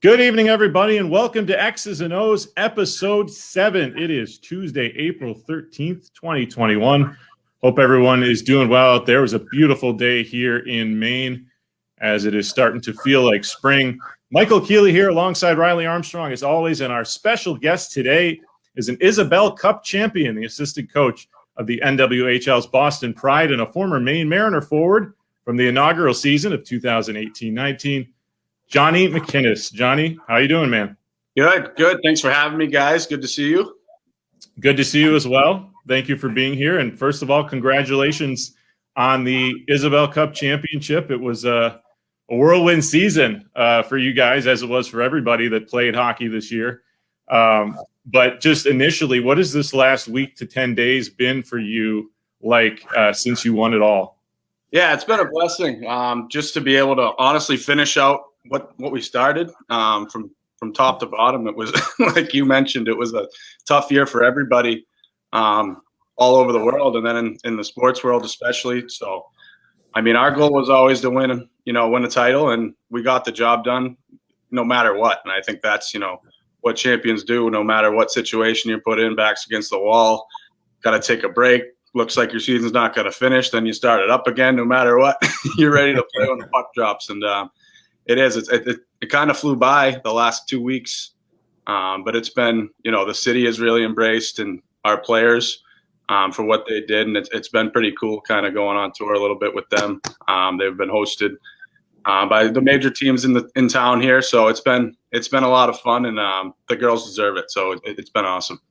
Good evening, everybody, and welcome to X's and O's episode 7. It is Tuesday, April 13th, 2021. Hope everyone is doing well out there. It was a beautiful day here in Maine as it is starting to feel like spring. Michael Keeley here alongside Riley Armstrong as always, and our special guest today is an Isobel Cup champion, the assistant coach of the NWHL's Boston Pride and a former Maine Mariner forward from the inaugural season of 2018-19. Johnny McInnis. Johnny, how you doing, man? Good. Thanks for having me, guys. Good to see you. Good to see you as well. Thank you for being here. And first of all, congratulations on the Isobel Cup championship. It was a whirlwind season for you guys, as it was for everybody that played hockey this year. But just initially, what has this last week to 10 days been for you like since you won it all? Yeah, it's been a blessing just to be able to honestly finish out what we started from top to bottom. It was like you mentioned, it was a tough year for everybody all over the world, and then in the sports world especially. So, I mean, our goal was always to win a title, and we got the job done no matter what. And I think that's what champions do, no matter what situation you're put in, backs against the wall, got to take a break. Looks like your season's not going to finish, then you start it up again. No matter what, you're ready to play when the puck drops, and it kind of flew by the last 2 weeks, but it's been the city has really embraced and our players for what they did, and it's been pretty cool kind of going on tour a little bit with them. They've been hosted by the major teams in town here, so it's been a lot of fun, and the girls deserve it. So it's been awesome.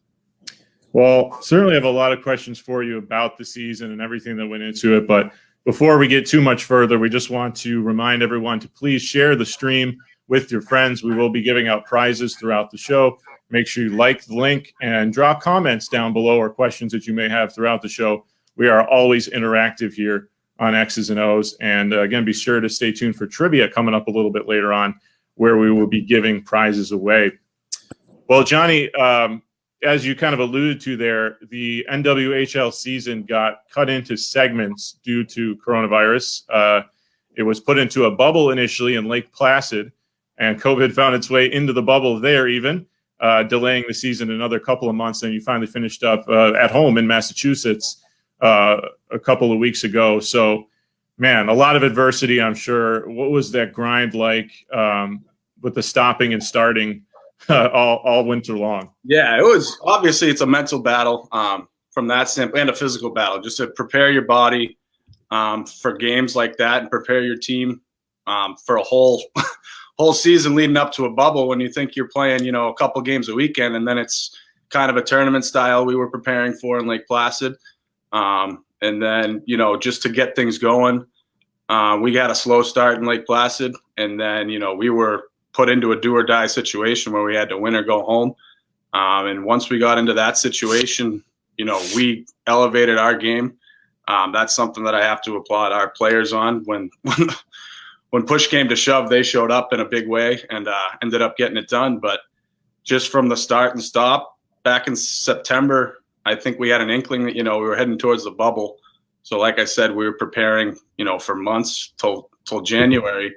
Well, certainly have a lot of questions for you about the season and everything that went into it. But before we get too much further, we just want to remind everyone to please share the stream with your friends. We will be giving out prizes throughout the show. Make sure you like the link and drop comments down below or questions that you may have throughout the show. We are always interactive here on X's and O's. And again, be sure to stay tuned for trivia coming up a little bit later on where we will be giving prizes away. Well, Johnny, as you kind of alluded to there, the NWHL season got cut into segments due to coronavirus. It was put into a bubble initially in Lake Placid, and COVID found its way into the bubble there even, delaying the season another couple of months. And you finally finished up at home in Massachusetts a couple of weeks ago. So, man, a lot of adversity, I'm sure. What was that grind like with the stopping and starting all winter long? Yeah, it was obviously it's a mental battle from that standpoint, and a physical battle, just to prepare your body for games like that and prepare your team for a whole season leading up to a bubble when you think you're playing a couple games a weekend, and then it's kind of a tournament style we were preparing for in Lake Placid, and then just to get things going, we had a slow start in Lake Placid, and then we were put into a do or die situation where we had to win or go home. And once we got into that situation, we elevated our game. That's something that I have to applaud our players on. When push came to shove, they showed up in a big way and ended up getting it done. But just from the start and stop, back in September, I think we had an inkling that, we were heading towards the bubble. So like I said, we were preparing, for months till January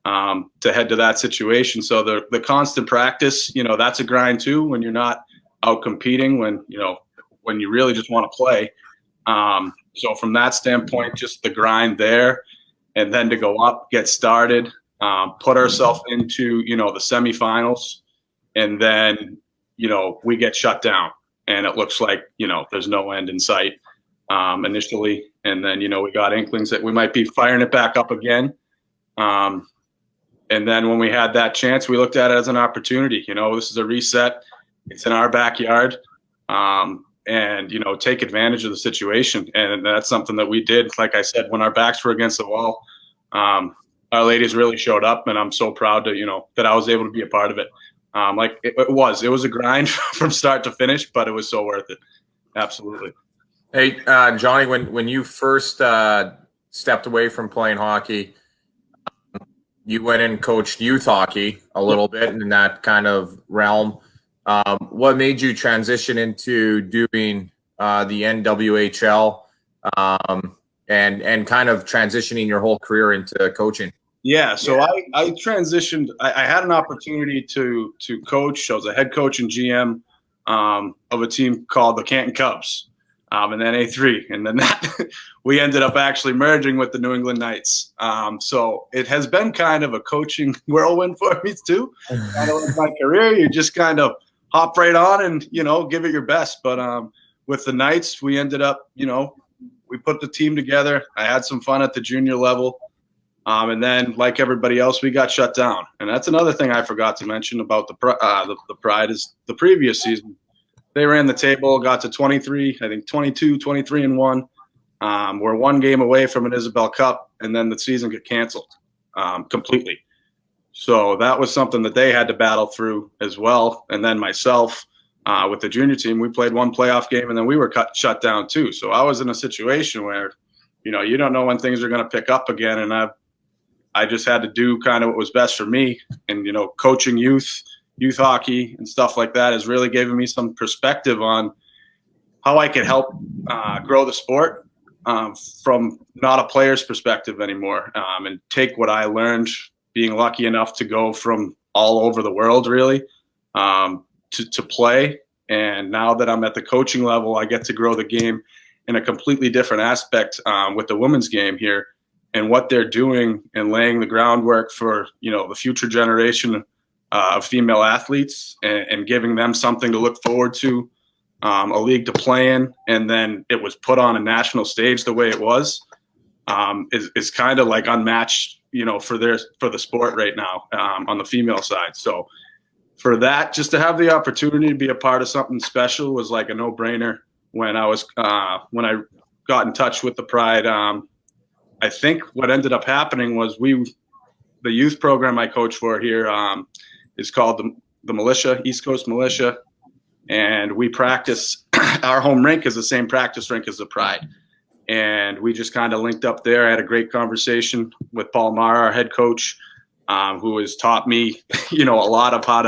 to head to that situation. So the constant practice, that's a grind too, when you're not out competing, when you really just want to play. So from that standpoint, just the grind there, and then to go up, get started, put ourselves into, the semifinals, and then, we get shut down, and it looks like, there's no end in sight initially. And then, we got inklings that we might be firing it back up again. And then when we had that chance, we looked at it as an opportunity. This is a reset. It's in our backyard, and take advantage of the situation. And that's something that we did. Like I said, when our backs were against the wall, our ladies really showed up, and I'm so proud to that I was able to be a part of it. It was a grind from start to finish, but it was so worth it. Absolutely. Hey, Johnny, when you first stepped away from playing hockey, you went and coached youth hockey a little bit in that kind of realm. What made you transition into doing the NWHL and kind of transitioning your whole career into coaching? Yeah, so I transitioned. I had an opportunity to coach. I was a head coach and GM of a team called the Canton Cubs in NA3, and then we ended up actually merging with the New England Knights. So it has been kind of a coaching whirlwind for me too. Kind of like my career, you just kind of hop right on and give it your best. But with the Knights, we ended up we put the team together. I had some fun at the junior level. And then, like everybody else, we got shut down. And that's another thing I forgot to mention about the Pride is the previous season. They ran the table, got to 23, I think 22, 23-1. We're one game away from an Isobel Cup, and then the season got canceled completely. So that was something that they had to battle through as well. And then myself, with the junior team, we played one playoff game, and then we were shut down too. So I was in a situation where, you don't know when things are going to pick up again, and I just had to do kind of what was best for me. And, coaching youth hockey and stuff like that has really given me some perspective on how I could help grow the sport from not a player's perspective anymore, and take what I learned being lucky enough to go from all over the world really to play. And now that I'm at the coaching level, I get to grow the game in a completely different aspect with the women's game here. And what they're doing and laying the groundwork for, the future generation of female athletes and giving them something to look forward to, a league to play in, and then it was put on a national stage the way it was, is kind of like unmatched, for the sport right now on the female side. So for that, just to have the opportunity to be a part of something special was like a no-brainer when I got in touch with the Pride. I think what ended up happening was the youth program I coach for here is called the Militia, East Coast Militia, and we practice. Our home rink is the same practice rink as the Pride, and we just kind of linked up there. I had a great conversation with Paul Mara, our head coach, who has taught me, a lot of how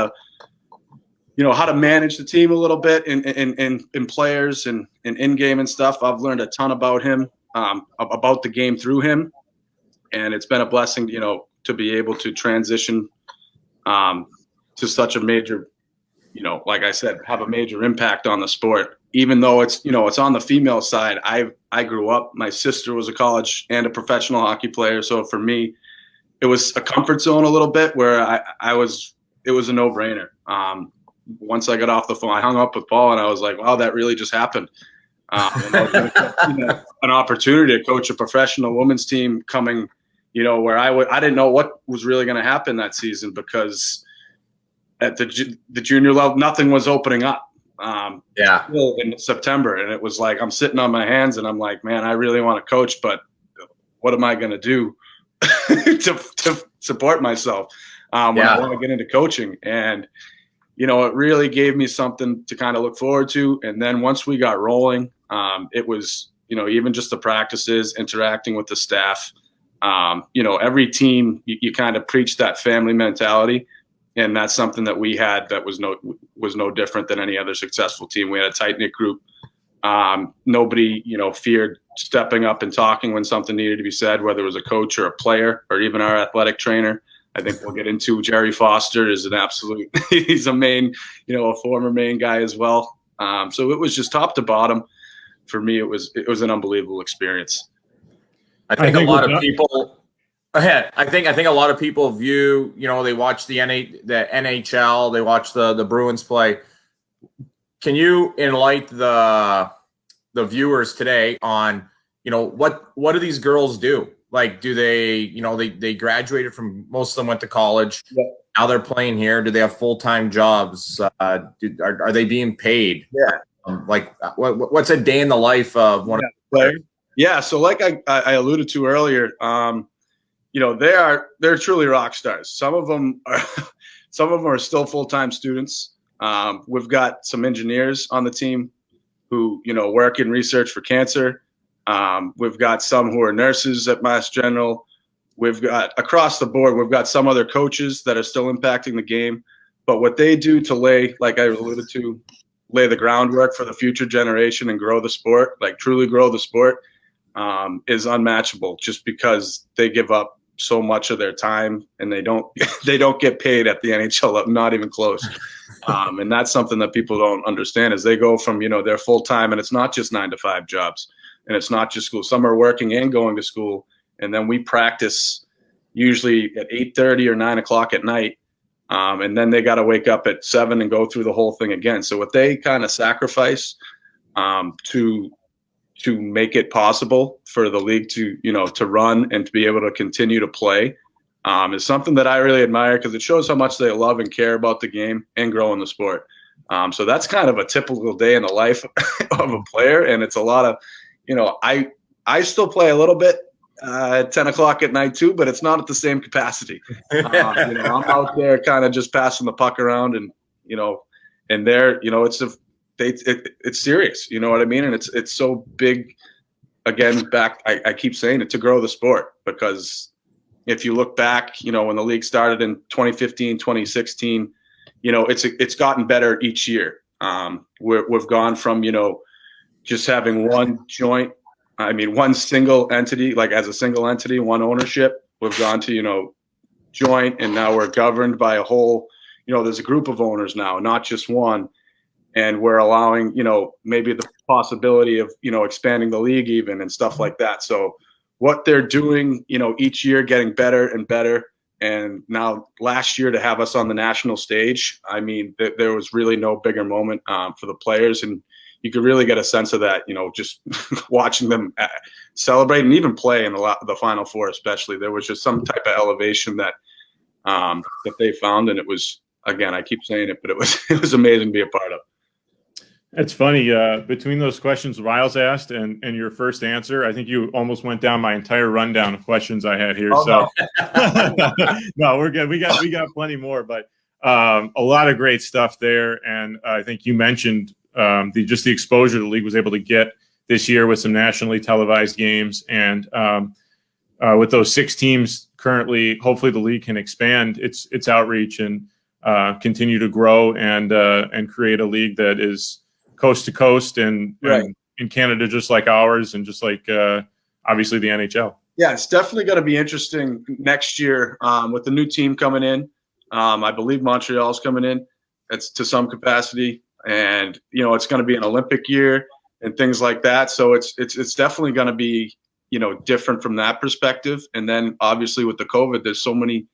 to manage the team a little bit in players and in-game and stuff. I've learned a ton about him. About the game through him, and it's been a blessing, to be able to transition to such a major, like I said, have a major impact on the sport. Even though it's on the female side, I grew up. My sister was a college and a professional hockey player, so for me, it was a comfort zone a little bit where it was a no-brainer. Once I got off the phone, I hung up with Paul, and I was like, wow, that really just happened. An opportunity to coach a professional women's team coming, where I didn't know what was really going to happen that season, because at the junior level, nothing was opening up. In September, and it was like I'm sitting on my hands, and I'm like, man, I really want to coach, but what am I going to do to support myself when I want to get into coaching? And it really gave me something to kind of look forward to. And then once we got rolling, it was, even just the practices, interacting with the staff, every team, you kind of preach that family mentality. And that's something that we had that was no different than any other successful team. We had a tight-knit group. Nobody, feared stepping up and talking when something needed to be said, whether it was a coach or a player or even our athletic trainer. I think we'll get into Jerry Foster is an absolute, he's a Maine, a former Maine guy as well. So it was just top to bottom. For me, it was an unbelievable experience. I think a lot of people I think a lot of people view, they watch the NHL, they watch the Bruins play. Can you enlighten the viewers today on, what do these girls do? Like, do they, they graduated from, most of them went to college. Yeah. Now they're playing here. Do they have full-time jobs? Are they being paid? Yeah. What's a day in the life of one of the players? Yeah. So like I alluded to earlier, they're truly rock stars. Some of them are still full-time students. We've got some engineers on the team who, work in research for cancer. We've got some who are nurses at Mass General. We've got across the board, we've got some other coaches that are still impacting the game. But what they do to lay, like I alluded to, lay the groundwork for the future generation and grow the sport, like truly grow the sport, is unmatchable, just because they give up so much of their time, and they don't they don't get paid at the NHL, not even close. And that's something that people don't understand is they go from, their full time, and it's not just 9 to 5 jobs, and it's not just school. Some are working and going to school, and then we practice usually at 8:30 or 9 o'clock at night. And then they got to wake up at 7 and go through the whole thing again. So what they kind of sacrifice to make it possible for the league to, to run and to be able to continue to play is something that I really admire, because it shows how much they love and care about the game and growing the sport. So that's kind of a typical day in the life of a player. And it's a lot of, I still play a little bit at 10 o'clock at night too, but it's not at the same capacity. I'm out there kind of just passing the puck around, and, and there, it's serious, you know what I mean? And it's so big. Again, I keep saying it, to grow the sport, because if you look back, when the league started in 2015, 2016, it's gotten better each year. We've gone from, just having one single entity, like as a single entity, one ownership. We've gone to, joint, and now we're governed by a whole, there's a group of owners now, not just one. And we're allowing, maybe the possibility of, expanding the league even and stuff like that. So what they're doing, each year getting better and better. And now last year to have us on the national stage, I mean, there was really no bigger moment for the players. And you could really get a sense of that, just watching them celebrate and even play in the Final Four, especially. There was just some type of elevation that they found. And it was, again, I keep saying it, but it was amazing to be a part of. It's funny, between those questions Riles asked and your first answer, I think you almost went down my entire rundown of questions I had here. Oh, so no, we're good. We got plenty more, but a lot of great stuff there. And I think you mentioned the exposure the league was able to get this year with some nationally televised games. And with those 6 teams currently, hopefully the league can expand its outreach and continue to grow and create a league that is coast to coast and in Canada, just like ours, and just like obviously the NHL. Yeah, it's definitely going to be interesting next year with the new team coming in. I believe Montreal's coming in. It's to some capacity, and it's going to be an Olympic year and things like that. So it's definitely going to be different from that perspective. And then obviously with the COVID, there's so many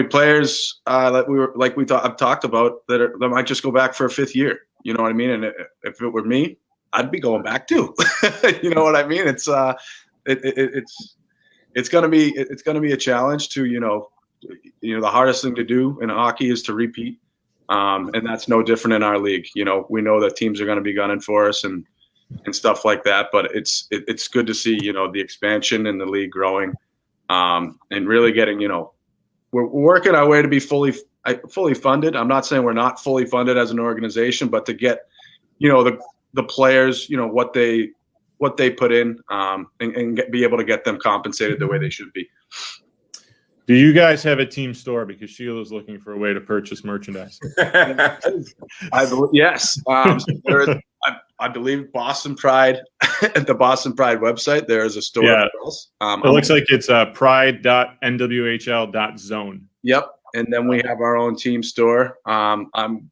players that I've talked about that might just go back for a 5th year. You know what I mean? And if it were me, I'd be going back too. You know what I mean? It's gonna be a challenge to the hardest thing to do in hockey is to repeat, and that's no different in our league. We know that teams are going to be gunning for us and stuff like that. But it's good to see the expansion and the league growing, and really getting we're working our way to be fully funded. I'm not saying we're not fully funded as an organization, but to get, the players, what they put in, and be able to get them compensated the way they should be. Do you guys have a team store? Because Sheila's looking for a way to purchase merchandise. Yes. I believe Boston Pride, at the Boston Pride website, there is a store. Yeah. For us. It looks like it's pride.nwhl.zone. Yep. And then we have our own team store. I'm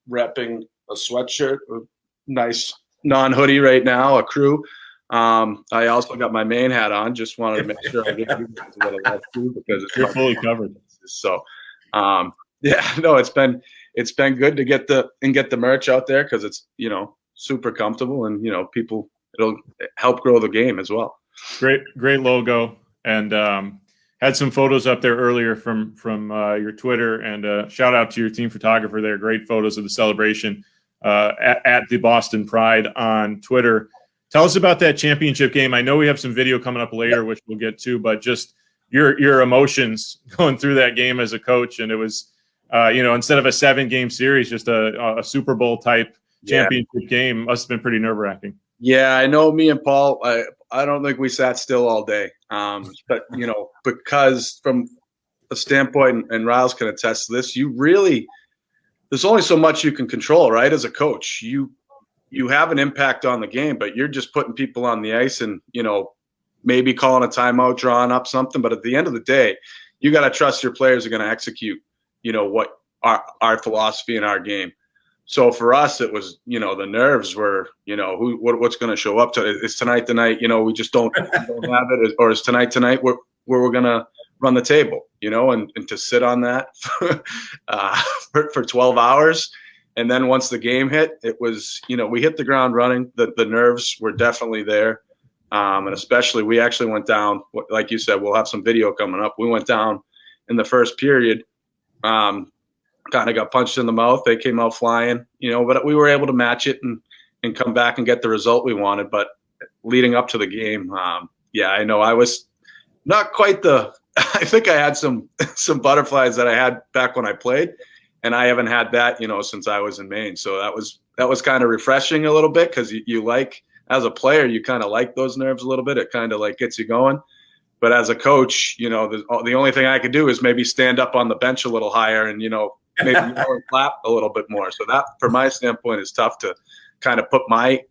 repping a sweatshirt, a nice non-hoodie right now, a crew. I also got my main hat on. Just wanted to make sure I get you guys what I love too, because you're fully covered. So, it's been good to get the merch out there, because it's super comfortable, and it'll help grow the game as well. Great logo, and had some photos up there earlier from your Twitter, and shout out to your team photographer there. Great photos of the celebration at the Boston Pride on Twitter. Tell us about that championship game. I know we have some video coming up later, which we'll get to, but just your emotions going through that game as a coach. And it was, instead of a 7-game series, just a Super Bowl type championship game. Must have been pretty nerve-wracking. Yeah, I know. Me and Paul, I don't think we sat still all day. But because from a standpoint, and Riles can attest to this, there's only so much you can control, right? As a coach, you have an impact on the game, but you're just putting people on the ice and maybe calling a timeout, drawing up something. But at the end of the day, you got to trust your players are going to execute, what our philosophy in our game. So for us, it was, the nerves were, what's going to show up to. Is tonight the night, we just don't have it, or is tonight where we're going to run the table, and to sit on that for 12 hours. And then once the game hit, it was, we hit the ground running. The nerves were definitely there. And especially, we actually went down, like you said, we'll have some video coming up. We went down in the first period, kind of got punched in the mouth. They came out flying, but we were able to match it and come back and get the result we wanted. But leading up to the game, I know I was not quite I think I had some butterflies that I had back when I played, and I haven't had that, since I was in Maine. So that was kind of refreshing a little bit, because you like, as a player, you kind of like those nerves a little bit. It kind of like gets you going. But as a coach, the only thing I could do is maybe stand up on the bench a little higher and, maybe clap a little bit more. So that, from my standpoint, is tough to kind of put my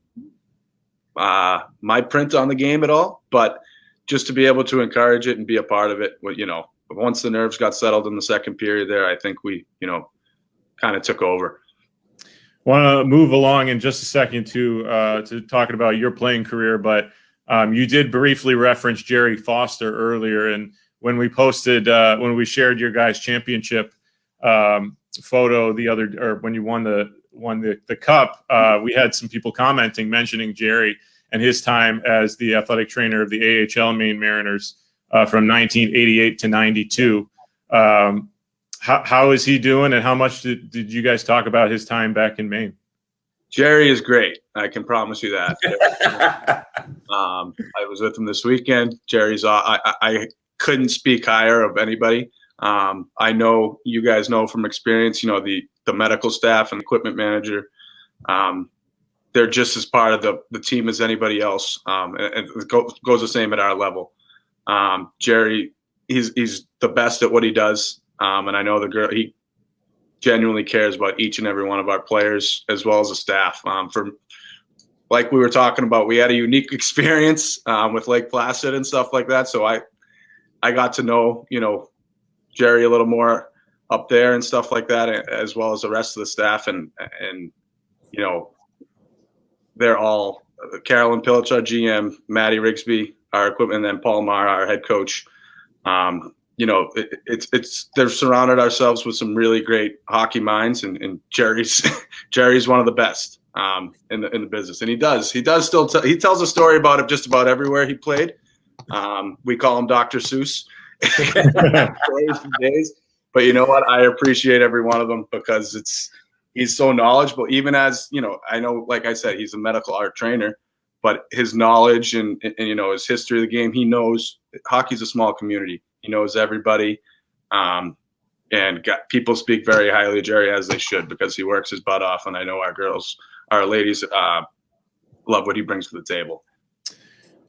print on the game at all. But just to be able to encourage it and be a part of it, once the nerves got settled in the second period there, I think we, kind of took over. Want to move along in just a second to talking about your playing career, but you did briefly reference Jerry Foster earlier, and when we shared your guys' championship photo when you won the cup, we had some people mentioning Jerry and his time as the athletic trainer of the AHL Maine Mariners from 1988 to 92. How is he doing, and how much did you guys talk about his time back in Maine? Jerry is great. I can promise you that. I was with him this weekend. Jerry's I couldn't speak higher of anybody. I know you guys know from experience, the medical staff and equipment manager, they're just as part of the team as anybody else. And it goes the same at our level. Jerry, he's the best at what he does. And I know he genuinely cares about each and every one of our players as well as the staff. Like we were talking about, we had a unique experience with Lake Placid and stuff like that. So I got to know, Jerry a little more up there and stuff like that, as well as the rest of the staff. And they're all Carolyn Pilch, our GM, Maddie Rigsby, our equipment, and then Paul Marr, our head coach. They've surrounded ourselves with some really great hockey minds, and Jerry's one of the best in the business, and he tells a story about it just about everywhere he played. We call him Dr. Seuss. Days. But you know what? I appreciate every one of them, because he's so knowledgeable. Even as I know, like I said, he's a medical art trainer, but his knowledge and his history of the game, he knows hockey's a small community. He knows everybody, and people speak very highly of Jerry, as they should, because he works his butt off. And I know our ladies, love what he brings to the table.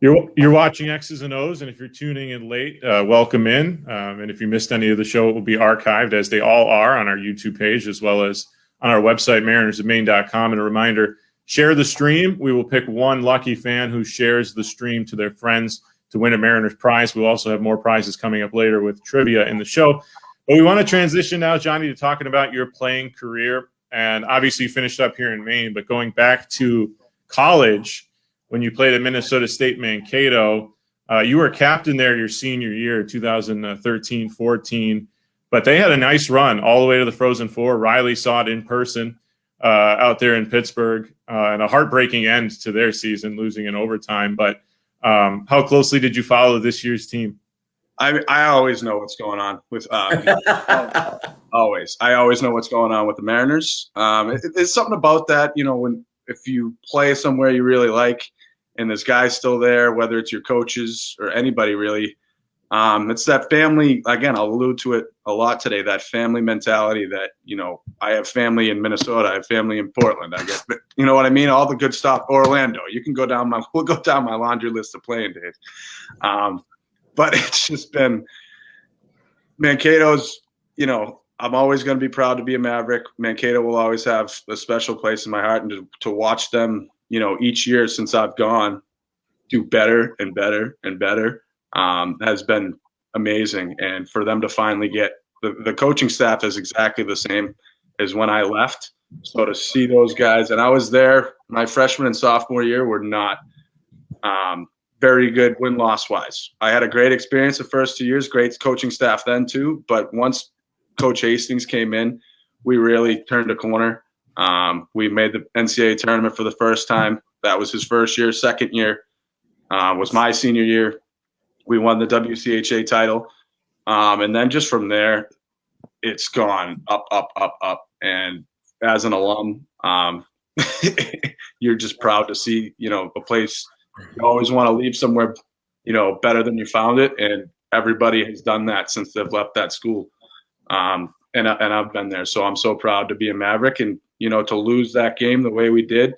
You're watching X's and O's, and if you're tuning in late, welcome in. And if you missed any of the show, it will be archived, as they all are, on our YouTube page, as well as on our website, marinersofmaine.com. And a reminder, share the stream. We will pick one lucky fan who shares the stream to their friends to win a Mariners prize. We'll also have more prizes coming up later with trivia in the show. But we want to transition now, Johnny, to talking about your playing career. And obviously you finished up here in Maine, but going back to college, when you played at Minnesota State Mankato, you were captain there your senior year, 2013-14. But they had a nice run all the way to the Frozen Four. Riley saw it in person out there in Pittsburgh, and a heartbreaking end to their season, losing in overtime. But how closely did you follow this year's team? I always know what's going on with always. I always know what's going on with the Mariners. There's something about that, if you play somewhere you really like, and there's guys still there, whether it's your coaches or anybody really. It's that family. Again, I'll allude to it a lot today. That family mentality. That I have family in Minnesota. I have family in Portland. I guess, you know what I mean. All the good stuff. Orlando. We'll go down my laundry list of playing days. But it's just been Mankato's. I'm always going to be proud to be a Maverick. Mankato will always have a special place in my heart, and to watch them, each year since I've gone, do better and better and better has been amazing. And for them to finally get the coaching staff is exactly the same as when I left. So to see those guys, and I was there, my freshman and sophomore year were not very good win-loss wise. I had a great experience the first 2 years, great coaching staff then too. But once Coach Hastings came in, we really turned a corner. We made the NCAA tournament for the first time. That was his first year. Second year was my senior year. We won the WCHA title. And then just from there, it's gone up, up, up, up. And as an alum, you're just proud to see, a place you always want to leave somewhere, better than you found it. And everybody has done that since they've left that school. And I've been there. So I'm so proud to be a Maverick and, to lose that game the way we did.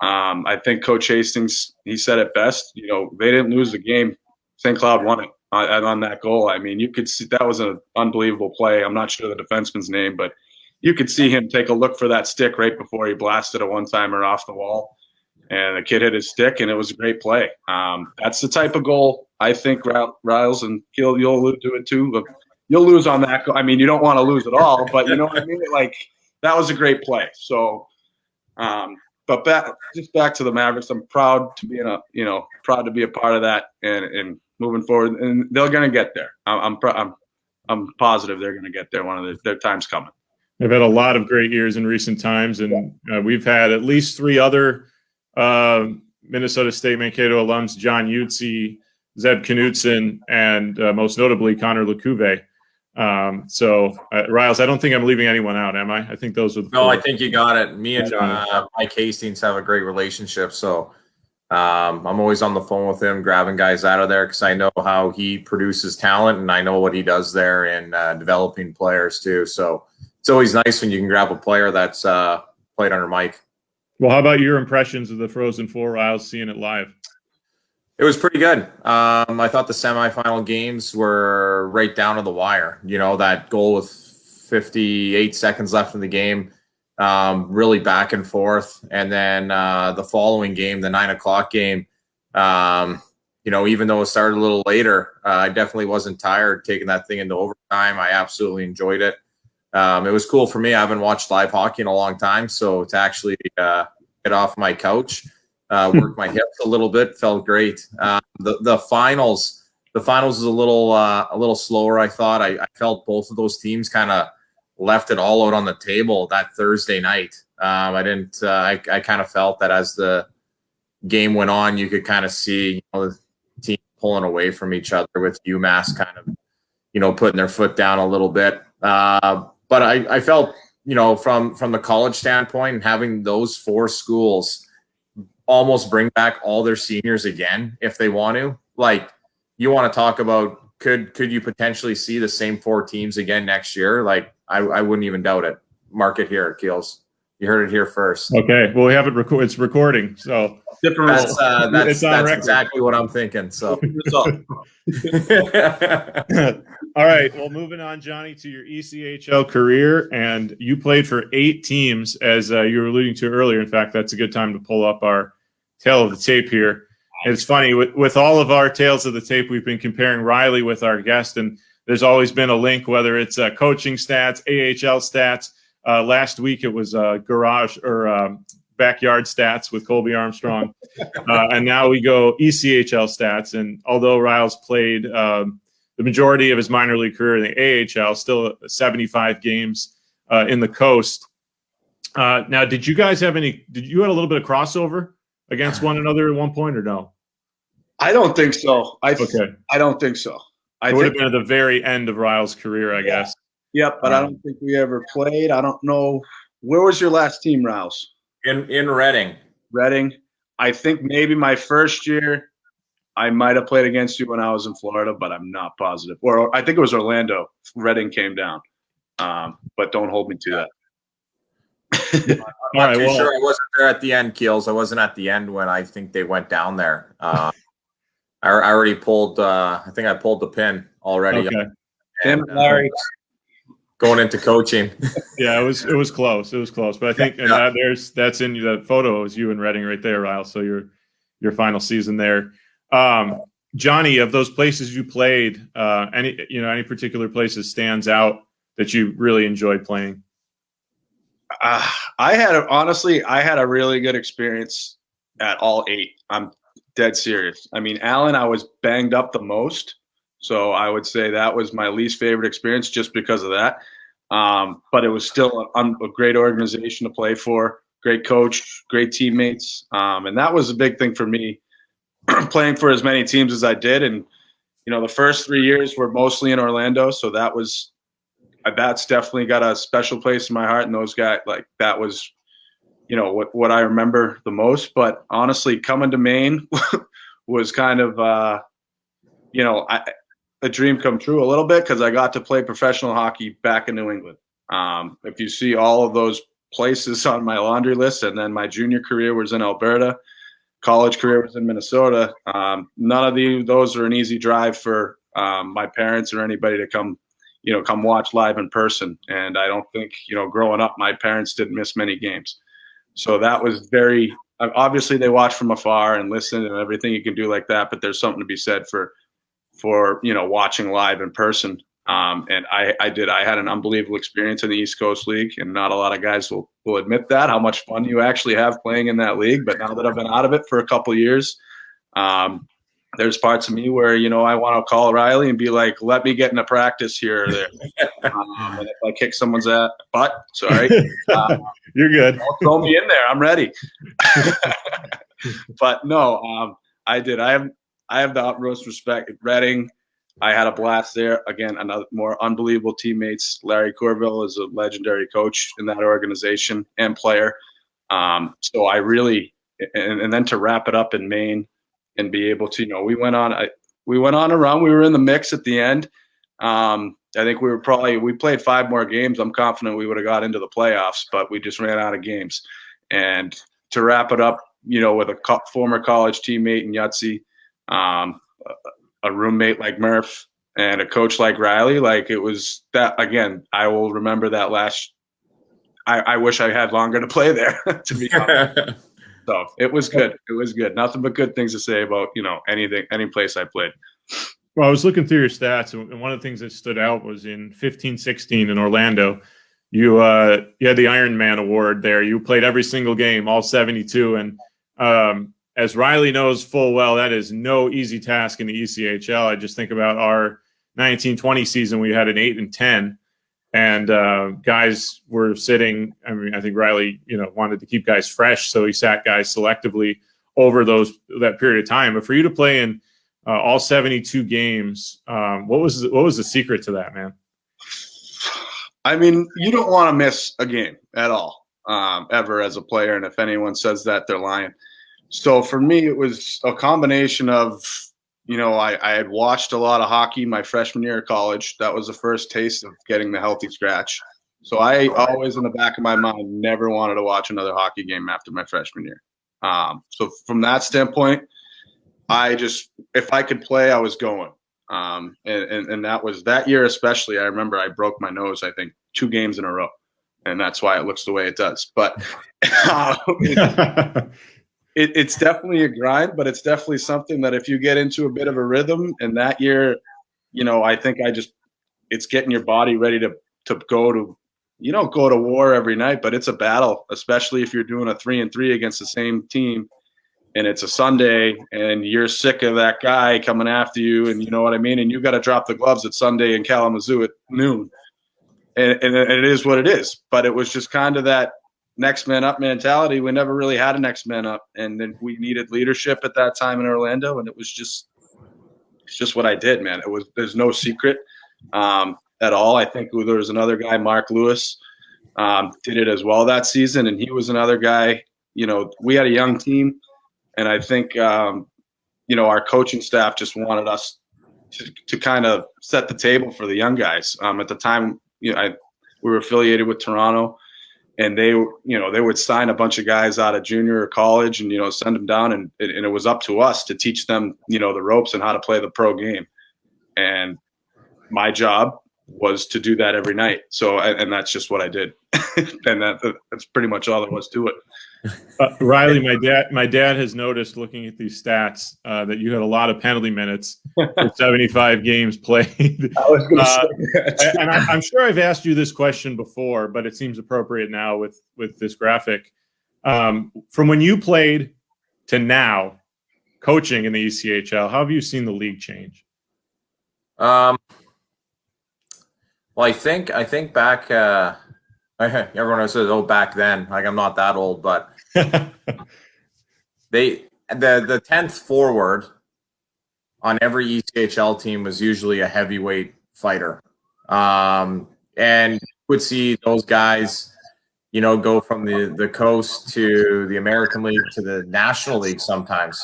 I think Coach Hastings, he said it best, they didn't lose the game. St. Cloud won it on that goal. I mean, you could see that was an unbelievable play. I'm not sure the defenseman's name, but you could see him take a look for that stick right before he blasted a one-timer off the wall. And the kid hit his stick, and it was a great play. That's the type of goal I think Riles and Gil, you'll allude to it too. But you'll lose on that. I mean, you don't want to lose at all, but you know what I mean? Like, that was a great play. So, but back to the Mavericks. I'm proud to be proud to be a part of that and moving forward. And they're going to get there. I'm positive they're going to get there. One of their time's coming. They've had a lot of great years in recent times, and we've had at least 3 other Minnesota State Mankato alums: John Utze, Zeb Knutson, and most notably Connor LeCouve. Riles, I don't think I'm leaving anyone out, am I? I think those are the 4. No, I think you got it. Me and Mike Hastings have a great relationship, so I'm always on the phone with him, grabbing guys out of there because I know how he produces talent, and I know what he does there in developing players too. So it's always nice when you can grab a player that's played under Mike. Well, how about your impressions of the Frozen Four, Riles, seeing it live? It was pretty good. I thought the semifinal games were right down to the wire. That goal with 58 seconds left in the game, really back and forth. And then the following game, the 9:00 game, even though it started a little later, I definitely wasn't tired taking that thing into overtime. I absolutely enjoyed it. It was cool for me. I haven't watched live hockey in a long time, so to actually get off my couch, work my hips a little bit, felt great. The finals was a little slower. I thought I felt both of those teams kind of left it all out on the table that Thursday night. I kind of felt that as the game went on, you could kind of see the team pulling away from each other, with UMass kind of putting their foot down a little bit. But I felt from the college standpoint, and having those 4 schools almost bring back all their seniors again if they want to. Like, you want to talk about could you potentially see the same 4 teams again next year? Like, I wouldn't even doubt it. Mark it here, Keels. You heard it here first. Okay. Well, we have it. It's recording. So that's exactly what I'm thinking. So. All right. Well, moving on, Johnny, to your ECHL career, and you played for 8 teams, as you were alluding to earlier. In fact, that's a good time to pull up our tail of the tape here. And it's funny, with all of our tales of the tape, we've been comparing Riley with our guest, and there's always been a link, whether it's coaching stats, AHL stats. Last week it was garage or backyard stats with Colby Armstrong, and now we go ECHL stats. And although Riles played the majority of his minor league career in the AHL, still 75 games in the Coast. Now, did you guys have any? Did you have a little bit of crossover against one another at one point, or no? I don't think so. I don't think so. It would have been at the very end of Riles' career, I guess. Yep, but I don't think we ever played. I don't know. Where was your last team, Riles? In Reading. Reading. I think maybe my first year I might have played against you when I was in Florida, but I'm not positive. Or I think it was Orlando. Reading came down. But don't hold me to that. I'm not too sure. I wasn't there at the end, Keels. I wasn't at the end when I think they went down there. I already pulled I think I pulled the pin already. Okay. And Larry. Going into coaching. Yeah, it was close. It was close. But I think that's in the photo is you and Reading right there, Riles. So you're your final season there. Johnny, of those places you played, any particular places stands out that you really enjoyed playing? I had a really good experience at all 8. I'm dead serious. I mean, Allen, I was banged up the most, so I would say that was my least favorite experience just because of that. But it was still a great organization to play for, great coach, great teammates, and that was a big thing for me, playing for as many teams as I did. And the first 3 years were mostly in Orlando, so that's definitely got a special place in my heart. And those guys, like, that was, what I remember the most. But honestly, coming to Maine was kind of, a dream come true a little bit, because I got to play professional hockey back in New England. If you see all of those places on my laundry list, and then my junior career was in Alberta, college career was in Minnesota. None of those are an easy drive for my parents or anybody to come watch live in person. And I don't think, growing up, my parents didn't miss many games. So that was very, obviously they watch from afar and listen and everything you can do like that, but there's something to be said for watching live in person. And I had an unbelievable experience in the East Coast League, and not a lot of guys will admit that, how much fun you actually have playing in that league. But now that I've been out of it for a couple of years, there's parts of me where, I want to call Riley and be like, let me get into practice here or there. And if I kick someone's butt, sorry. You're good. Throw me in there. I'm ready. But no, I did. I have the utmost respect at Reading. I had a blast there. Again, another more unbelievable teammates. Larry Corville is a legendary coach in that organization and player. So I really, and then to wrap it up in Maine and be able to, we went on a run. We were in the mix at the end. I think we played 5 more games. I'm confident we would have got into the playoffs, but we just ran out of games. And to wrap it up, with a former college teammate in Yahtzee, a roommate like Murph, and a coach like Riley, like, it was that, again, I will remember that I wish I had longer to play there, to be honest. So it was good. It was good. Nothing but good things to say about, any place I played. Well, I was looking through your stats, and one of the things that stood out was in 15-16 in Orlando, you had the Iron Man award there. You played every single game, all 72. And as Riley knows full well, that is no easy task in the ECHL. I just think about our 1920 season. We had an 8-10, and guys were sitting. I mean, I think Riley, wanted to keep guys fresh, so he sat guys selectively over that period of time. But for you to play in all 72 games, what was the secret to that, man? I mean, you don't want to miss a game at all, ever, as a player. And if anyone says that, they're lying. So for me, it was a combination of, I had watched a lot of hockey my freshman year of college. That was the first taste of getting the healthy scratch. So I always, in the back of my mind, never wanted to watch another hockey game after my freshman year. So from that standpoint, if I could play, I was going. And that was that year especially. I remember I broke my nose, I think, 2 games in a row, and that's why it looks the way it does. But it's definitely a grind, but it's definitely something that if you get into a bit of a rhythm, and that year, I think it's getting your body ready to go to, go to war every night, but it's a battle, especially if you're doing a 3-3 against the same team, and it's a Sunday and you're sick of that guy coming after you, and you know what I mean? And you got to drop the gloves at Sunday in Kalamazoo at noon. And it is what it is. But it was just kind of that next man up mentality. We never really had a next man up, and then we needed leadership at that time in Orlando, and it's just what I did, man. There's no secret at all. I think there was another guy, Mark Lewis, did it as well that season, and he was another guy. We had a young team, and I think our coaching staff just wanted us to kind of set the table for the young guys. At the time, we were affiliated with Toronto, and they would sign a bunch of guys out of junior or college and, send them down. And it was up to us to teach them, the ropes and how to play the pro game. And my job was to do that every night. So, and that's just what I did. And that's pretty much all there was to it. Riley, my dad has noticed looking at these stats that you had a lot of penalty minutes for 75 games played. I was going to say that. And I'm sure I've asked you this question before, but it seems appropriate now with this graphic. From when you played to now, coaching in the ECHL, how have you seen the league change? Well, I think back. Everyone says, "Oh, back then." Like, I'm not that old, but the 10th forward on every ECHL team was usually a heavyweight fighter, and you would see those guys, go from the coast to the American League to the National League sometimes,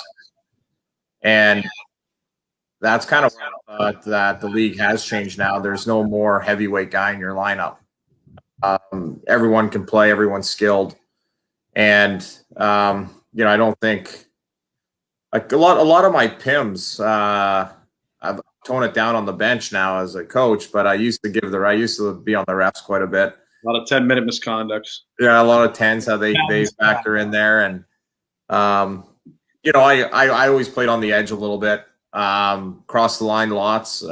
and that's kind of where I thought that the league has changed now. There's no more heavyweight guy in your lineup. Everyone can play, everyone's skilled. And, I don't think like a lot of my PIMs, I've toned it down on the bench now as a coach, but I used to be on the refs quite a bit. A lot of 10-minute misconducts. Yeah. A lot of 10s, how they factor in there. And, I always played on the edge a little bit, crossed the line lots,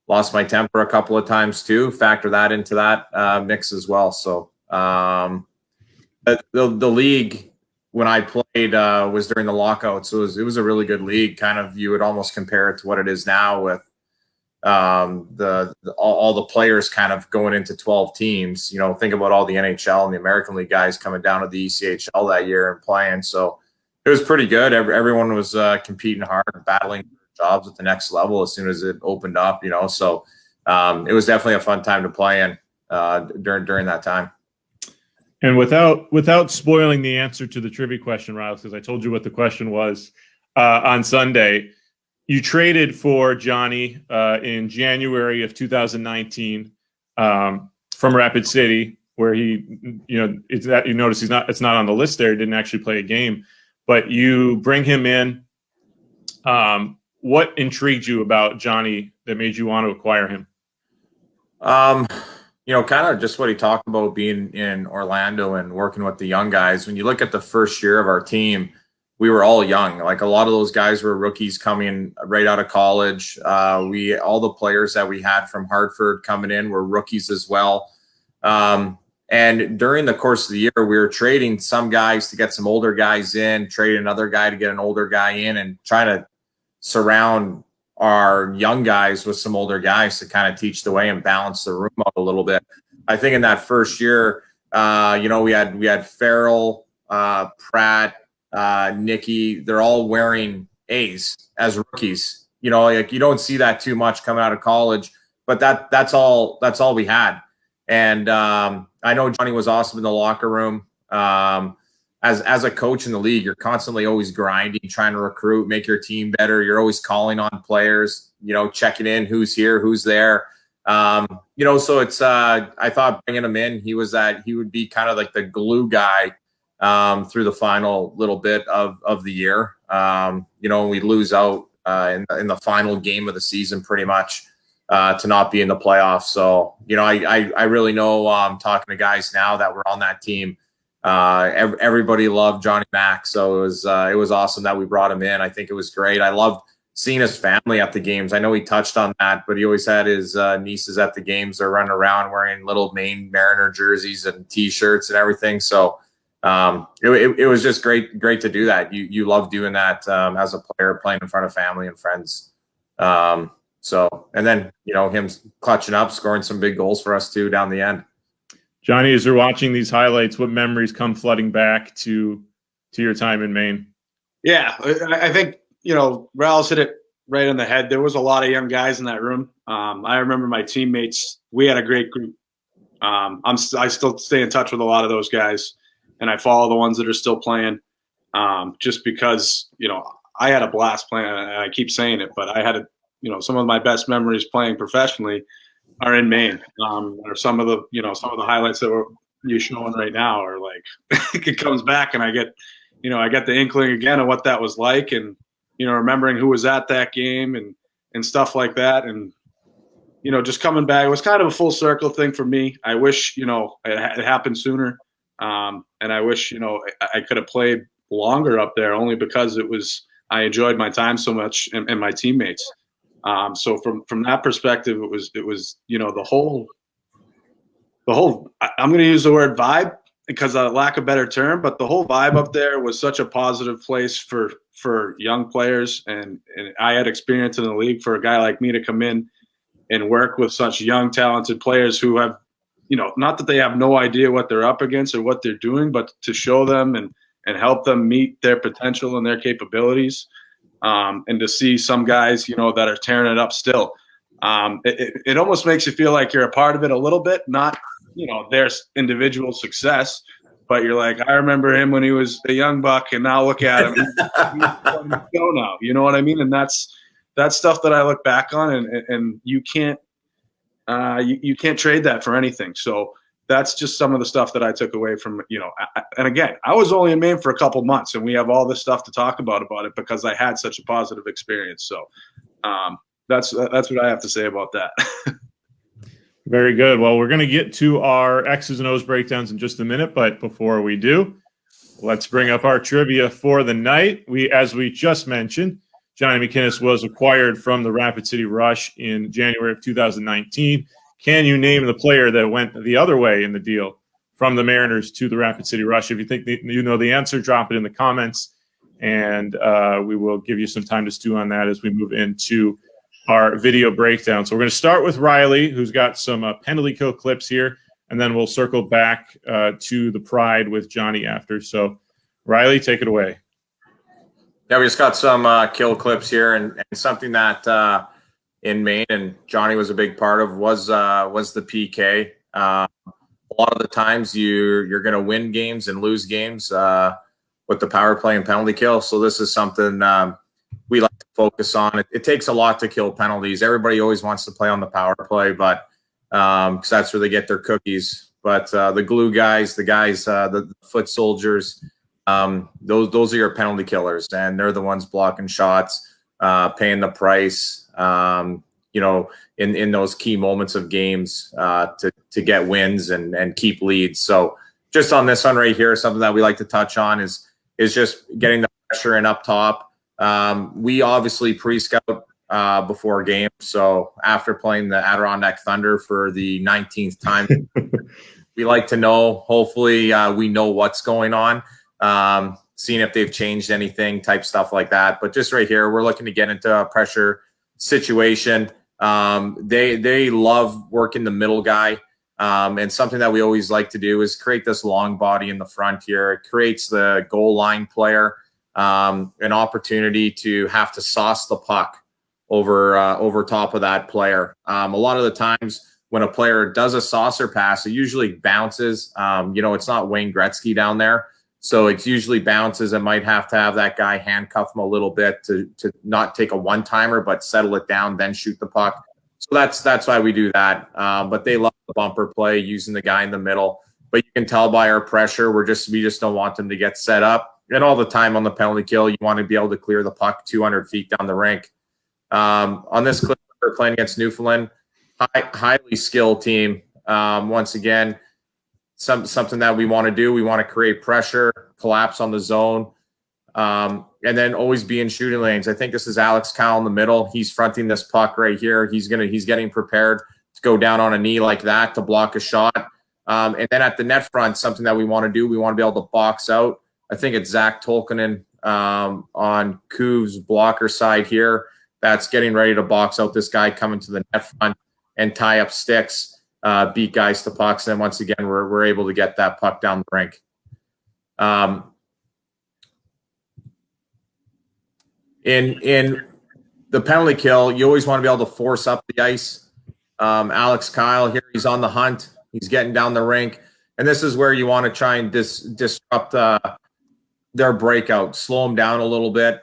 lost my temper a couple of times too. Factor that into that mix as well. So the league when I played was during the lockout, so it was a really good league. Kind of, you would almost compare it to what it is now with all the players kind of going into 12 teams. Think about all the NHL and the American League guys coming down to the ECHL that year and playing. So it was pretty good. Everyone was competing hard, battling jobs at the next level as soon as it opened up, so it was definitely a fun time to play in during that time. And without spoiling the answer to the trivia question, Riles, because I told you what the question was on Sunday, you traded for Johnny in January of 2019 from Rapid City, where it's that you notice it's not on the list there. He didn't actually play a game, but you bring him in. What intrigued you about Johnny that made you want to acquire him? Kind of just what he talked about being in Orlando and working with the young guys. When you look at the first year of our team, we were all young. Like, a lot of those guys were rookies coming right out of college. All the players that we had from Hartford coming in were rookies as well. And during the course of the year, we were trading some guys to get some older guys in, trading another guy to get an older guy in, and trying to surround our young guys with some older guys to kind of teach the way and balance the room out a little bit. I think in that first year, we had Farrell, Pratt, Nicky. They're all wearing A's as rookies. You don't see that too much coming out of college, but that's all we had. And I know Johnny was awesome in the locker room. As a coach in the league, you're constantly always grinding, trying to recruit, make your team better. You're always calling on players, checking in, who's here, who's there. So it's, I thought bringing him in, he would be kind of like the glue guy through the final little bit of the year. We lose out in the final game of the season pretty much to not be in the playoffs. So, I really know, talking to guys now that were on that team, everybody loved Johnny Mack. So it was awesome that we brought him in. I think it was great. I loved seeing his family at the games. I know he touched on that, but he always had his nieces at the games. They're running around wearing little Maine Mariner jerseys and T-shirts and everything. So it was just great to do that. You love doing that as a player, playing in front of family and friends. And then, him clutching up, scoring some big goals for us too down the end. Johnny, as you're watching these highlights, what memories come flooding back to your time in Maine? Yeah, I think, Ral's hit it right on the head. There was a lot of young guys in that room. I remember my teammates. We had a great group. I still stay in touch with a lot of those guys, and I follow the ones that are still playing just because, I had a blast playing. I keep saying it, but I had some of my best memories playing professionally are in Maine. Or some of the highlights that you're showing right now are like, it comes back and I get the inkling again of what that was like, and, remembering who was at that game and stuff like that. And, just coming back, it was kind of a full circle thing for me. I wish, it happened sooner. And I wish, I could have played longer up there only because I enjoyed my time so much and my teammates. So from that perspective, it was, the whole, I'm going to use the word vibe because I lack a better term, but the whole vibe up there was such a positive place for young players. And I had experience in the league for a guy like me to come in and work with such young, talented players who have, not that they have no idea what they're up against or what they're doing, but to show them and help them meet their potential and their capabilities. And to see some guys, that are tearing it up still. It almost makes you feel like you're a part of it a little bit, not, their individual success, but you're like, I remember him when he was a young buck, and now look at him. He's now, you know what I mean? And that's stuff that I look back on, and you can't trade that for anything. So that's just some of the stuff that I took away from, and again, I was only in Maine for a couple months, and we have all this stuff to talk about it because I had such a positive experience. So that's what I have to say about that. Very good. Well, we're going to get to our X's and O's breakdowns in just a minute, but before we do, let's bring up our trivia for the night. As we just mentioned, Johnny McInnis was acquired from the Rapid City Rush in January of 2019. Can you name the player that went the other way in the deal from the Mariners to the Rapid City Rush? If you think you know the answer, drop it in the comments, and we will give you some time to stew on that as we move into our video breakdown. So we're going to start with Riley, who's got some penalty kill clips here, and then we'll circle back to the Pride with Johnny after. So, Riley, take it away. Yeah, we just got some kill clips here, and something that in Maine and Johnny was a big part of was the PK. A lot of the times you're going to win games and lose games with the power play and penalty kill. So this is something we like to focus on. It takes a lot to kill penalties. Everybody always wants to play on the power play, but because that's where they get their cookies. But the glue guys, the foot soldiers, those are your penalty killers, and they're the ones blocking shots, paying the price, in those key moments of games to get wins and keep leads. So just on this one right here, something that we like to touch on is just getting the pressure in up top. We obviously pre-scout before games. So after playing the Adirondack Thunder for the 19th time, we like to know, hopefully we know what's going on, seeing if they've changed anything, type stuff like that. But just right here, we're looking to get into a pressure situation. They love working the middle guy. And something that we always like to do is create this long body in the front here. It creates the goal line player an opportunity to have to sauce the puck over top of that player. A lot of the times when a player does a saucer pass, it usually bounces. It's not Wayne Gretzky down there, so it usually bounces. It might have to have that guy handcuff him a little bit to not take a one-timer, but settle it down, then shoot the puck. So that's why we do that. But they love the bumper play, using the guy in the middle. But you can tell by our pressure, we just don't want them to get set up. And all the time on the penalty kill, you want to be able to clear the puck 200 feet down the rink. On this clip, we're playing against Newfoundland, highly skilled team. Once again, something that we want to do. We want to create pressure, collapse on the zone, and then always be in shooting lanes. I think this is Alex Kyle in the middle. He's fronting this puck right here. He's getting prepared to go down on a knee like that to block a shot. And then at the net front, something that we want to do, we want to be able to box out. I think it's Zach Tolkinen on Kuv's blocker side here that's getting ready to box out this guy coming to the net front and tie up sticks, beat guys to pucks. And then once again, we're able to get that puck down the rink. In the penalty kill, you always want to be able to force up the ice. Alex Kyle here, he's on the hunt. He's getting down the rink. And this is where you want to try and disrupt their breakout, slow them down a little bit.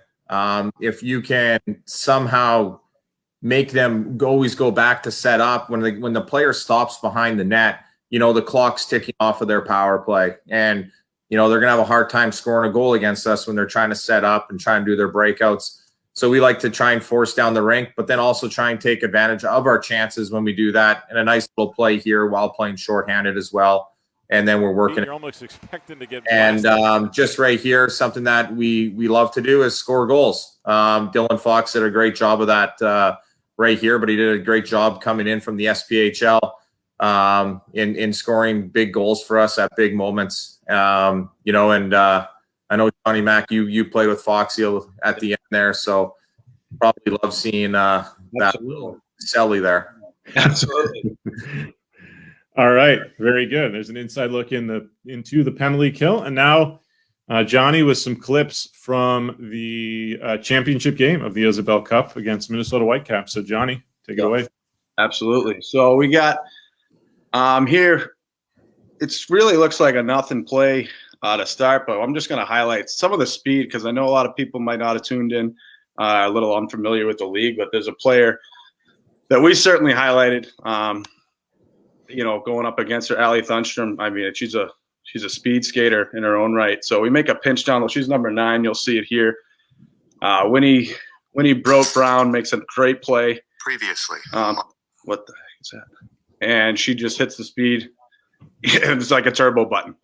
If you can somehow make them always go back to set up when the player stops behind the net, the clock's ticking off of their power play. And, they're going to have a hard time scoring a goal against us when they're trying to set up and try and do their breakouts. So we like to try and force down the rink, but then also try and take advantage of our chances when we do that. And a nice little play here while playing shorthanded as well. and then we're working. You're almost expecting to get and just right here, something that we love to do is score goals. Dylan Fox did a great job of that right here, but he did a great job coming in from the SPHL in scoring big goals for us at big moments. You know, and I know, Johnny Mac, you played with Foxy at the end there, so probably love seeing that Selly there. Absolutely. All right, very good. There's an inside look into the penalty kill, and now Johnny with some clips from the championship game of the Isobel Cup against Minnesota Whitecaps. So Johnny, take it away. Absolutely. So we got here. It really looks like a nothing play to start, but I'm just going to highlight some of the speed because I know a lot of people might not have tuned in, a little unfamiliar with the league, but there's a player that we certainly highlighted. You know, going up against her, Allie Thunstrom. I mean, she's a speed skater in her own right. So we make a pinch down low. She's number 9. You'll see it here. Winnie broke Brown, makes a great play. Previously. What the heck is that? And she just hits the speed. It's like a turbo button.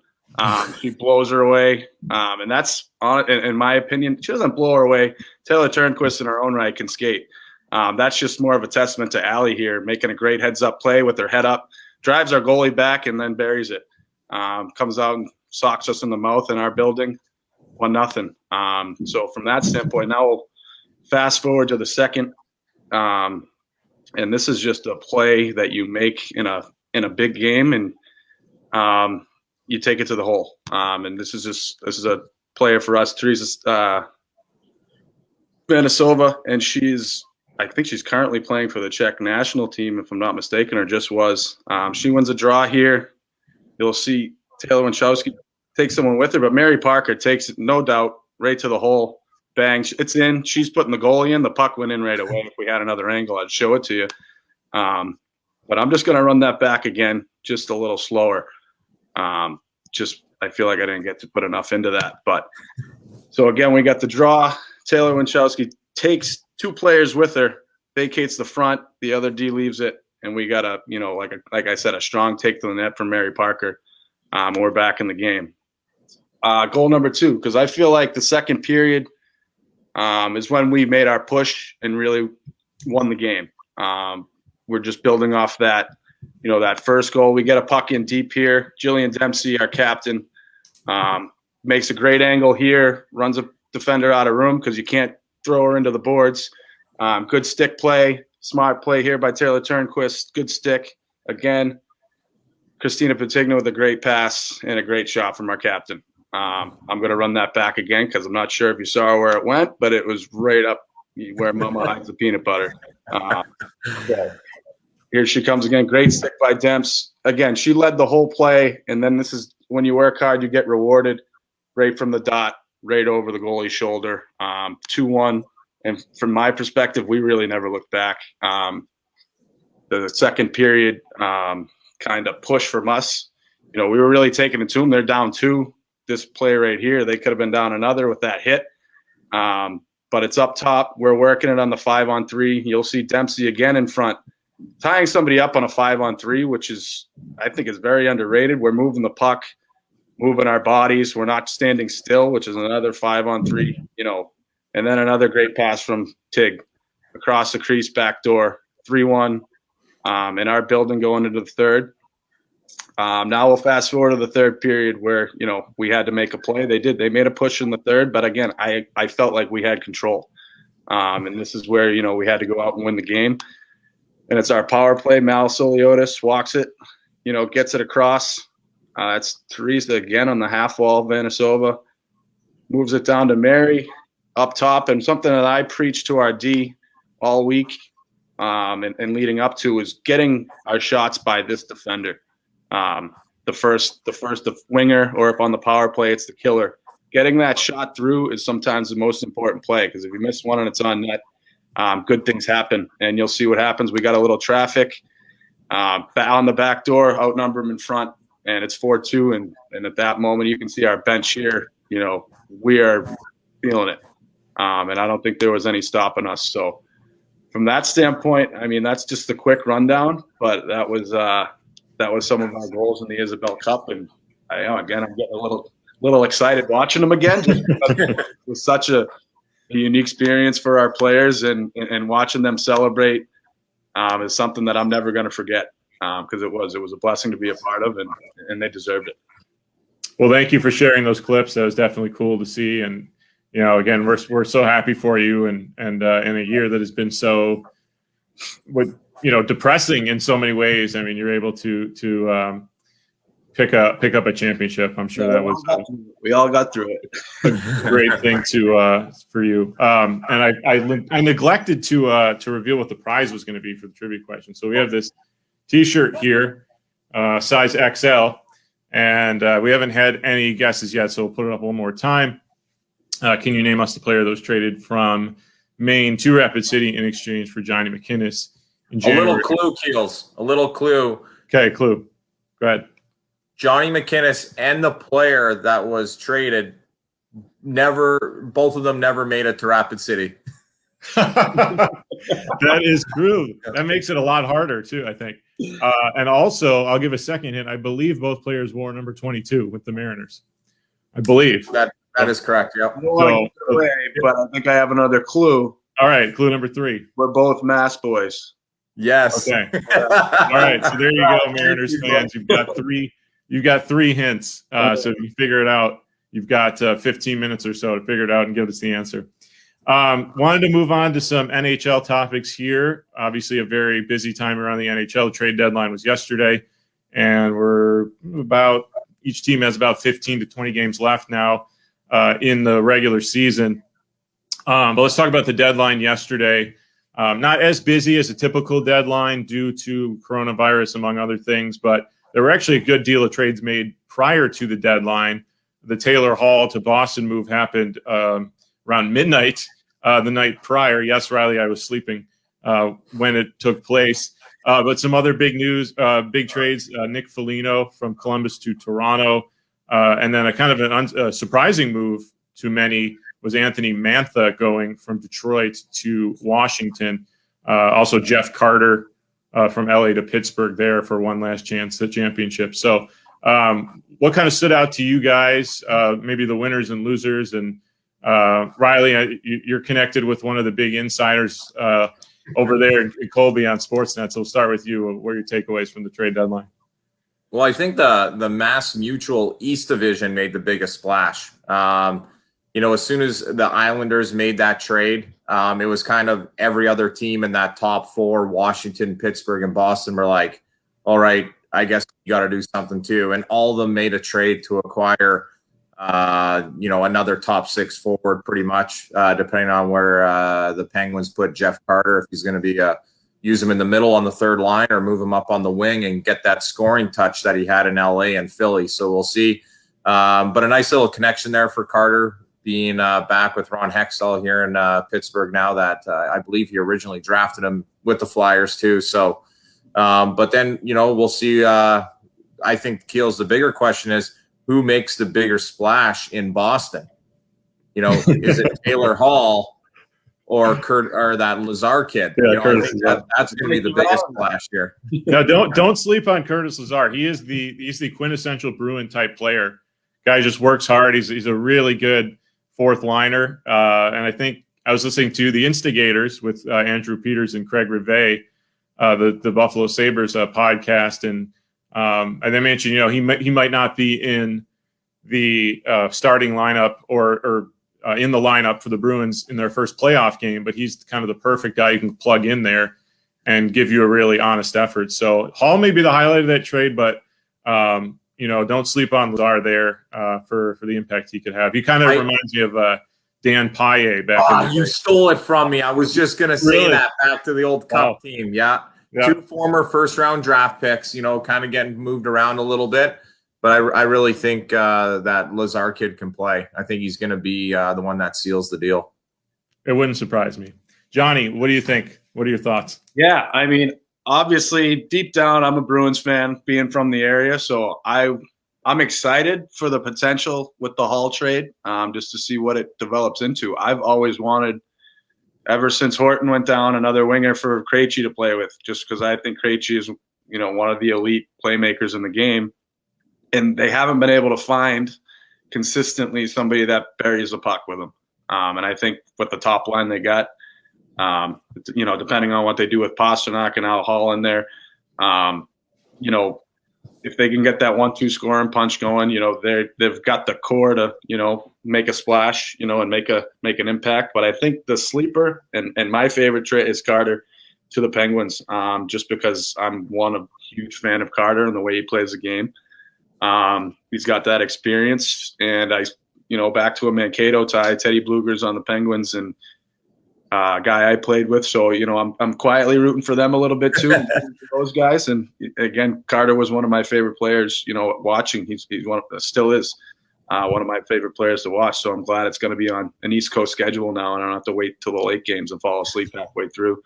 She blows her away. And that's, in my opinion, she doesn't blow her away. Taylor Turnquist in her own right can skate. That's just more of a testament to Allie here, making a great heads-up play with her head up. Drives our goalie back and then buries it. Comes out and socks us in the mouth in our building. 1-0. So from that standpoint, now we'll fast forward to the second. And this is just a play that you make in a big game, and you take it to the hole. And this is a player for us, Teresa Vanisova, and I think she's currently playing for the Czech national team, if I'm not mistaken, or just was. She wins a draw here. You'll see Taylor Winchowski take someone with her, but Mary Parker takes it, no doubt, right to the hole. Bang. It's in. She's putting the goalie in. The puck went in right away. If we had another angle, I'd show it to you. But I'm just going to run that back again, just a little slower. I feel like I didn't get to put enough into that. But so, again, we got the draw. Taylor Winchowski takes 2 players with her, vacates the front, the other D leaves it, and we got like I said, a strong take to the net from Mary Parker. We're back in the game. Goal number 2, because I feel like the second period is when we made our push and really won the game. We're just building off that, that first goal. We get a puck in deep here. Jillian Dempsey, our captain, makes a great angle here, runs a defender out of room because you can't throw her into the boards. Good stick play, smart play here by Taylor Turnquist. Good stick again. Christina Patigna with a great pass and a great shot from our captain. I'm going to run that back again because I'm not sure if you saw where it went, but it was right up where Mama hides the peanut butter. Here she comes again. Great stick by Demps. Again, she led the whole play, and then this is when you work hard, you get rewarded right from the dot, right over the goalie's shoulder. 2-1. And from my perspective, we really never looked back. The second period kind of push from us. We were really taking it to them. They're down 2. This play right here, they could have been down another with that hit. But it's up top. We're working it on the 5-on-3. You'll see Dempsey again in front, tying somebody up on a 5-on-3, which I think is very underrated. We're moving the puck, moving our bodies. We're not standing still, which is another 5-on-3, and then another great pass from Tig across the crease, back door, 3-1 in our building going into the third. Now we'll fast forward to the third period where, we had to make a play. They did. They made a push in the third, but again, I felt like we had control. And this is where, we had to go out and win the game. And it's our power play. Mal Soliotis walks it, gets it across. It's Teresa again on the half wall. Vanisova moves it down to Mary up top. And something that I preached to our D all week and leading up to is getting our shots by this defender. The first winger, or if on the power play, it's the killer. Getting that shot through is sometimes the most important play, because if you miss one and it's on net, good things happen, and you'll see what happens. We got a little traffic on the back door, outnumber them in front, and it's 4-2. And at that moment, you can see our bench here. We are feeling it, and I don't think there was any stopping us. So from that standpoint, I mean, that's just a quick rundown, but that was that was some of our goals in the Isobel Cup. And I'm getting a little excited watching them again, just because it was such a unique experience for our players, and watching them celebrate is something that I'm never going to forget, because it was a blessing to be a part of, and they deserved it. Well, thank you for sharing those clips. That was definitely cool to see. And, again, we're so happy for you, and in a year that has been so, depressing in so many ways. I mean, you're able to pick up a championship. I'm sure that was we all got through it. A great thing for you. And I neglected to reveal what the prize was going to be for the trivia question. So we have this T-shirt here, size XL, and we haven't had any guesses yet. So we'll put it up one more time. Can you name us the player that was traded from Maine to Rapid City in exchange for Johnny McInnis in January? A little clue, Keels. A little clue. Okay, clue. Go ahead. Johnny McInnis and the player that was traded both of them never made it to Rapid City. That is true. That makes it a lot harder too, I think. And also, I'll give a second hint. I believe both players wore number 22 with the Mariners. I believe that is correct. Yep. But I think I have another clue. All right, clue number 3. We're both Mass boys. Yes. Okay. All right. So there you go, Mariners fans. You've got 3 hints. So if you figure it out, you've got 15 minutes or so to figure it out and give us the answer. Wanted to move on to some NHL topics here. Obviously, a very busy time around the NHL. Trade deadline was yesterday, and each team has about 15 to 20 games left now in the regular season. But let's talk about the deadline yesterday. Not as busy as a typical deadline due to coronavirus, among other things, but there were actually a good deal of trades made prior to the deadline. The Taylor Hall to Boston move happened around midnight the night prior. Yes, Riley, I was sleeping when it took place. But some other big news, big trades, Nick Foligno from Columbus to Toronto. And then a kind of a surprising move to many was Anthony Mantha going from Detroit to Washington. Also Jeff Carter from LA to Pittsburgh there for one last chance at championship. So what kind of stood out to you guys, maybe the winners and losers? And Riley, you're connected with one of the big insiders over there in Colby on Sportsnet. So we'll start with you. What are your takeaways from the trade deadline? Well, I think the Mass Mutual East Division made the biggest splash. As soon as the Islanders made that trade, it was kind of every other team in that top 4, Washington, Pittsburgh, and Boston, were like, all right, I guess you got to do something too. And all of them made a trade to acquire, another top 6 forward, pretty much, depending on where the Penguins put Jeff Carter, if he's going to be use him in the middle on the third line or move him up on the wing and get that scoring touch that he had in LA and Philly. So we'll see. But a nice little connection there for Carter, being back with Ron Hextall here in Pittsburgh now that I believe he originally drafted him with the Flyers too. So, but then, we'll see. I think, Keels, the bigger question is who makes the bigger splash in Boston? Is it Taylor Hall or that Lazar kid? Yeah, that's going to be the biggest splash here. No, don't sleep on Curtis Lazar. He's the quintessential Bruin type player. Guy just works hard. He's a really good fourth liner. And I think I was listening to the Instigators with Andrew Peters and Craig Rivet, the Buffalo Sabres podcast. And they mentioned, he might not be in the starting lineup or in the lineup for the Bruins in their first playoff game, but he's kind of the perfect guy you can plug in there and give you a really honest effort. So Hall may be the highlight of that trade, but don't sleep on Lazar there for the impact he could have. He kind of reminds me of Dan Paille back in the day. You stole it from me. I was just going to say that back to the old Cup team. Yeah. 2 former first-round draft picks, kind of getting moved around a little bit. But I really think that Lazar kid can play. I think he's going to be the one that seals the deal. It wouldn't surprise me. Johnny, what do you think? What are your thoughts? Yeah, I mean, obviously, deep down, I'm a Bruins fan, being from the area. So I'm excited for the potential with the Hall trade, just to see what it develops into. I've always wanted, ever since Horton went down, another winger for Krejci to play with, just because I think Krejci is one of the elite playmakers in the game, and they haven't been able to find consistently somebody that buries a puck with them. And I think with the top line they got, depending on what they do with Pasternak and Al Hall in there, if they can get that 1-2 scoring punch going, they've got the core to, make a splash, and make an impact. But I think the sleeper and my favorite trade is Carter to the Penguins, just because I'm a huge fan of Carter and the way he plays the game. He's got that experience, and back to a Mankato tie, Teddy Bluger's on the Penguins, and guy I played with. So, I'm quietly rooting for them a little bit too, those guys. And again, Carter was one of my favorite players, watching. He's still is one of my favorite players to watch. So I'm glad it's going to be on an East Coast schedule now, and I don't have to wait till the late games and fall asleep halfway through.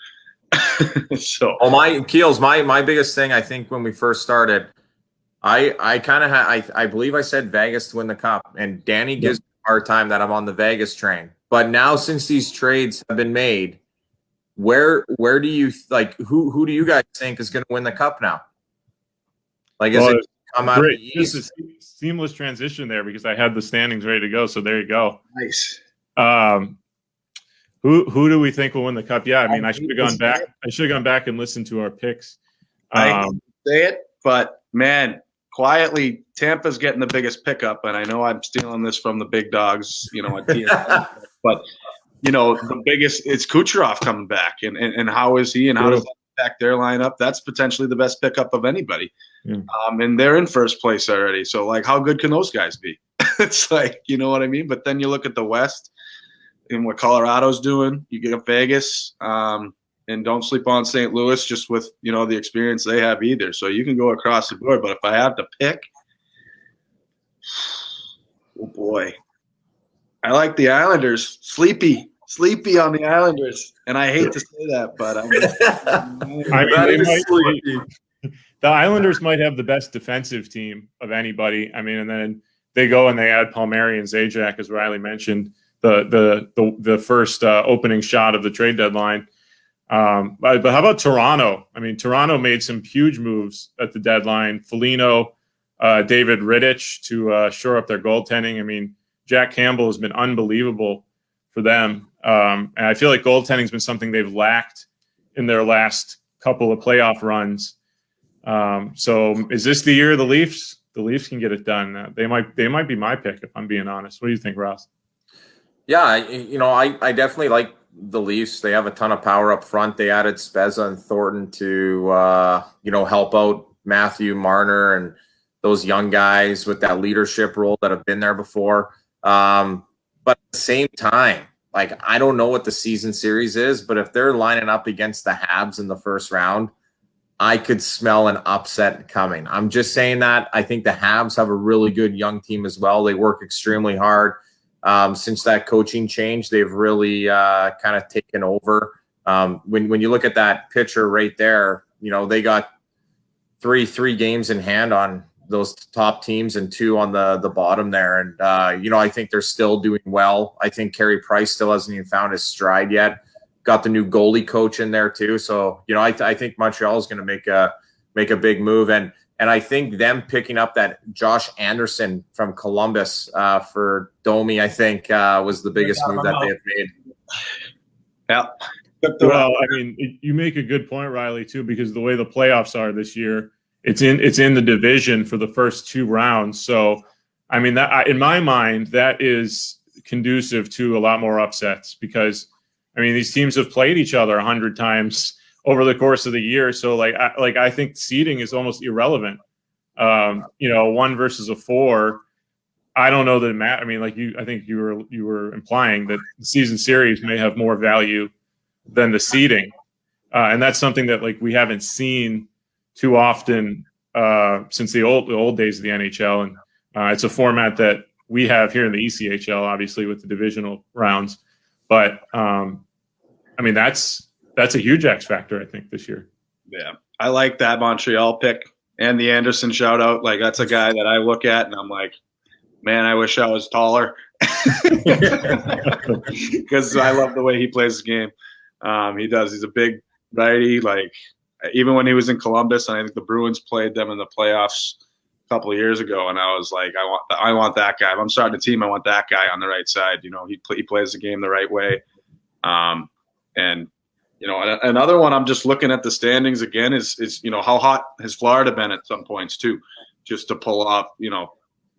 So, my biggest thing, I think when we first started, I believe I said Vegas to win the cup, and Danny gives me a hard time that I'm on the Vegas train. But now, since these trades have been made, where do you who do you guys think is going to win the cup now? Is it come out of the East? Just a seamless transition there, because I had the standings ready to go. So there you go. Nice. Who do we think will win the cup? Yeah, I mean, I should have gone back. I should have gone back and listened to our picks. I say it, but man, quietly, Tampa's getting the biggest pickup, and I know I'm stealing this from the big dogs, at TSN. But, the biggest, it's Kucherov coming back, and how is he, and how does that impact their lineup? That's potentially the best pickup of anybody. Yeah. And they're in first place already. So, how good can those guys be? It's you know what I mean? But then you look at the West and what Colorado's doing. You get Vegas, and don't sleep on St. Louis just with, the experience they have either. So you can go across the board. But if I have to pick, oh, boy. I like the Islanders. Sleepy on the Islanders. And I hate to say that, but the Islanders might have the best defensive team of anybody. I mean, and then they go and they add Palmieri and Zajac, as Riley mentioned, the first opening shot of the trade deadline. But how about Toronto? I mean, Toronto made some huge moves at the deadline. Foligno, David Rittich to shore up their goaltending. I mean, Jack Campbell has been unbelievable for them. And I feel like goaltending has been something they've lacked in their last couple of playoff runs. So is this the year of the Leafs? The Leafs can get it done. They might be my pick, if I'm being honest. What do you think, Ross? Yeah, I definitely like the Leafs. They have a ton of power up front. They added Spezza and Thornton to help out Matthew Marner and those young guys with that leadership role that have been there before. But at the same time, I don't know what the season series is, but if they're lining up against the Habs in the first round, I could smell an upset coming. I'm just saying that. I think the Habs have a really good young team as well. They work extremely hard. Since that coaching change, they've really kind of taken over. When you look at that picture right there, they got three games in hand on those top teams and 2 on the bottom there. And, I think they're still doing well. I think Carey Price still hasn't even found his stride yet. Got the new goalie coach in there too. So, I think Montreal is going to make a big move. And I think them picking up that Josh Anderson from Columbus for Domi, I think was the biggest move that they have made. Yeah. Well, I mean, you make a good point, Riley, too, because the way the playoffs are this year, it's in the division for the first 2 rounds. So, I mean, that in my mind, that is conducive to a lot more upsets because, I mean, these teams have played each other 100 times over the course of the year. So, I think seeding is almost irrelevant. 1 versus a 4. I don't know that it matters. I mean, I think you were implying that the season series may have more value than the seeding, and that's something that we haven't seen too often since the old days of the NHL, and it's a format that we have here in the ECHL, obviously with the divisional rounds. But I mean, that's a huge X factor, I think, this year. Yeah, I like that Montreal pick and the Anderson shout out. That's a guy that I look at and I'm like, man, I wish I was taller because I love the way he plays the game. He does. He's a big righty. even when he was in Columbus, and I think the Bruins played them in the playoffs a couple of years ago, and I was like, I want that guy. If I'm starting a team, I want that guy on the right side. He plays the game the right way. And another one, I'm just looking at the standings again, is how hot has Florida been at some points too, just to pull off,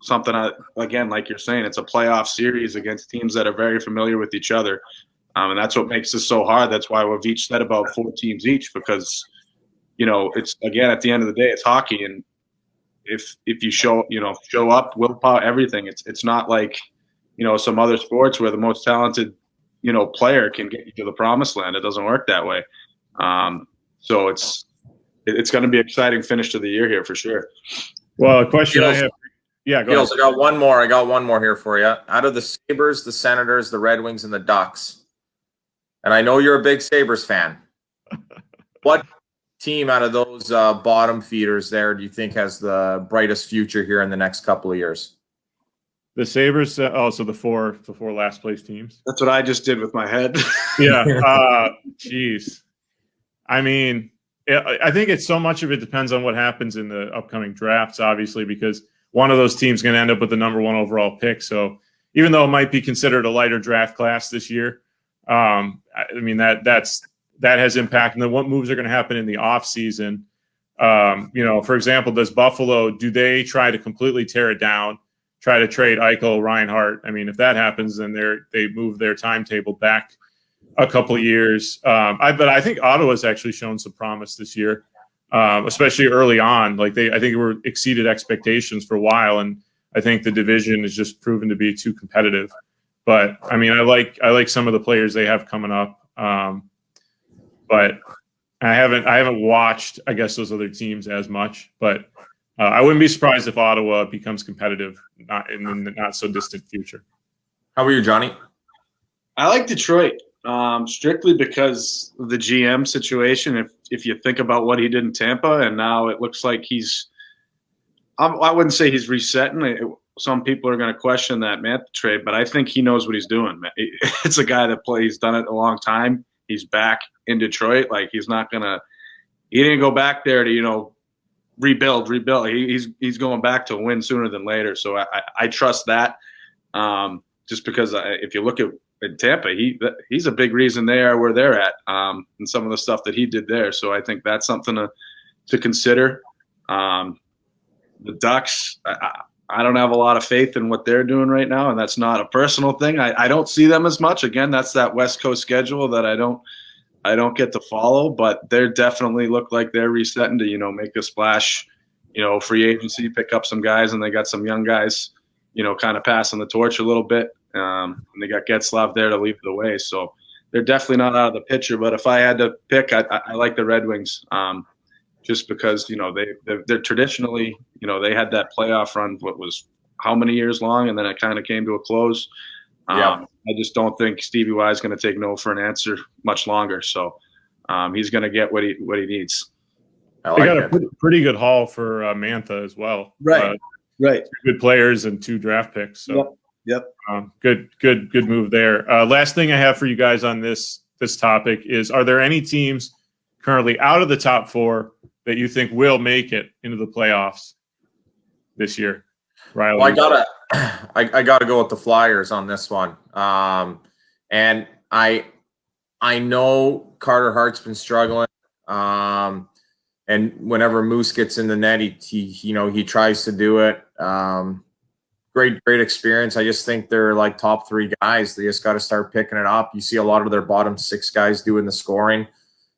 something, again, like you're saying, it's a playoff series against teams that are very familiar with each other. And that's what makes this so hard. That's why we've each said about 4 teams each, because, it's, again, at the end of the day, it's hockey. And if you show up, willpower, everything, it's not like, some other sports where the most talented, player can get you to the promised land. It doesn't work that way. So it's going to be an exciting finish to the year here for sure. Well, a question I have. Yeah, go ahead. I got one more here for you. Out of the Sabres, the Senators, the Red Wings, and the Ducks, and I know you're a big Sabres fan, what team out of those bottom feeders there do you think has the brightest future here in the next couple of years? The Sabres, so the four last place teams. That's what I just did with my head. Yeah. Geez. I mean, I think it's so much of it depends on what happens in the upcoming drafts, obviously, because one of those teams is going to end up with the number 1 overall pick. So even though it might be considered a lighter draft class this year, I mean, that has impact. And then what moves are going to happen in the offseason? For example, does Buffalo, do they try to completely tear it down, try to trade Eichel, Reinhart? I mean, if that happens, then they move their timetable back a couple of years. But I think Ottawa's actually shown some promise this year, especially early on. Like I think were exceeded expectations for a while, and I think the division is just proven to be too competitive. But I mean, I like some of the players they have coming up, but I haven't watched, I guess, those other teams as much. But I wouldn't be surprised if Ottawa becomes competitive in the not so distant future. How about you, Johnny? I like Detroit. Strictly because of the GM situation. If you think about what he did in Tampa, and now it looks like I wouldn't say he's resetting. Some people are going to question that Mantha trade, but I think he knows what he's doing. It's a guy that he's done it a long time. He's back in Detroit. Like he didn't go back there to, rebuild. He's going back to win sooner than later. So I trust that. Just because if you look at in Tampa, he's a big reason they are where they're at, and some of the stuff that he did there. So I think that's something to consider. The Ducks, I don't have a lot of faith in what they're doing right now, and that's not a personal thing. I don't see them as much. Again, that's that West Coast schedule that I don't get to follow, but they definitely look like they're resetting to make a splash, free agency, pick up some guys, and they got some young guys, kind of passing the torch a little bit. And they got Getzlaf there to lead the way. So they're definitely not out of the picture. But if I had to pick, I like the Red Wings just because, they're traditionally, they had that playoff run, what was how many years long, and then it kind of came to a close. I just don't think Stevie Y is going to take no for an answer much longer. So he's going to get what he needs. They got a pretty good haul for Mantha as well. Right. Right. 2 good players and 2 draft picks. So. Yep. Good move there. Last thing I have for you guys on this topic is: are there any teams currently out of the top 4 that you think will make it into the playoffs this year? Riley? Well, I gotta go with the Flyers on this one. And I know Carter Hart's been struggling. And whenever Moose gets in the net, he tries to do it. Great experience. I just think they're like top 3 guys. They just got to start picking it up. You see a lot of their bottom 6 guys doing the scoring.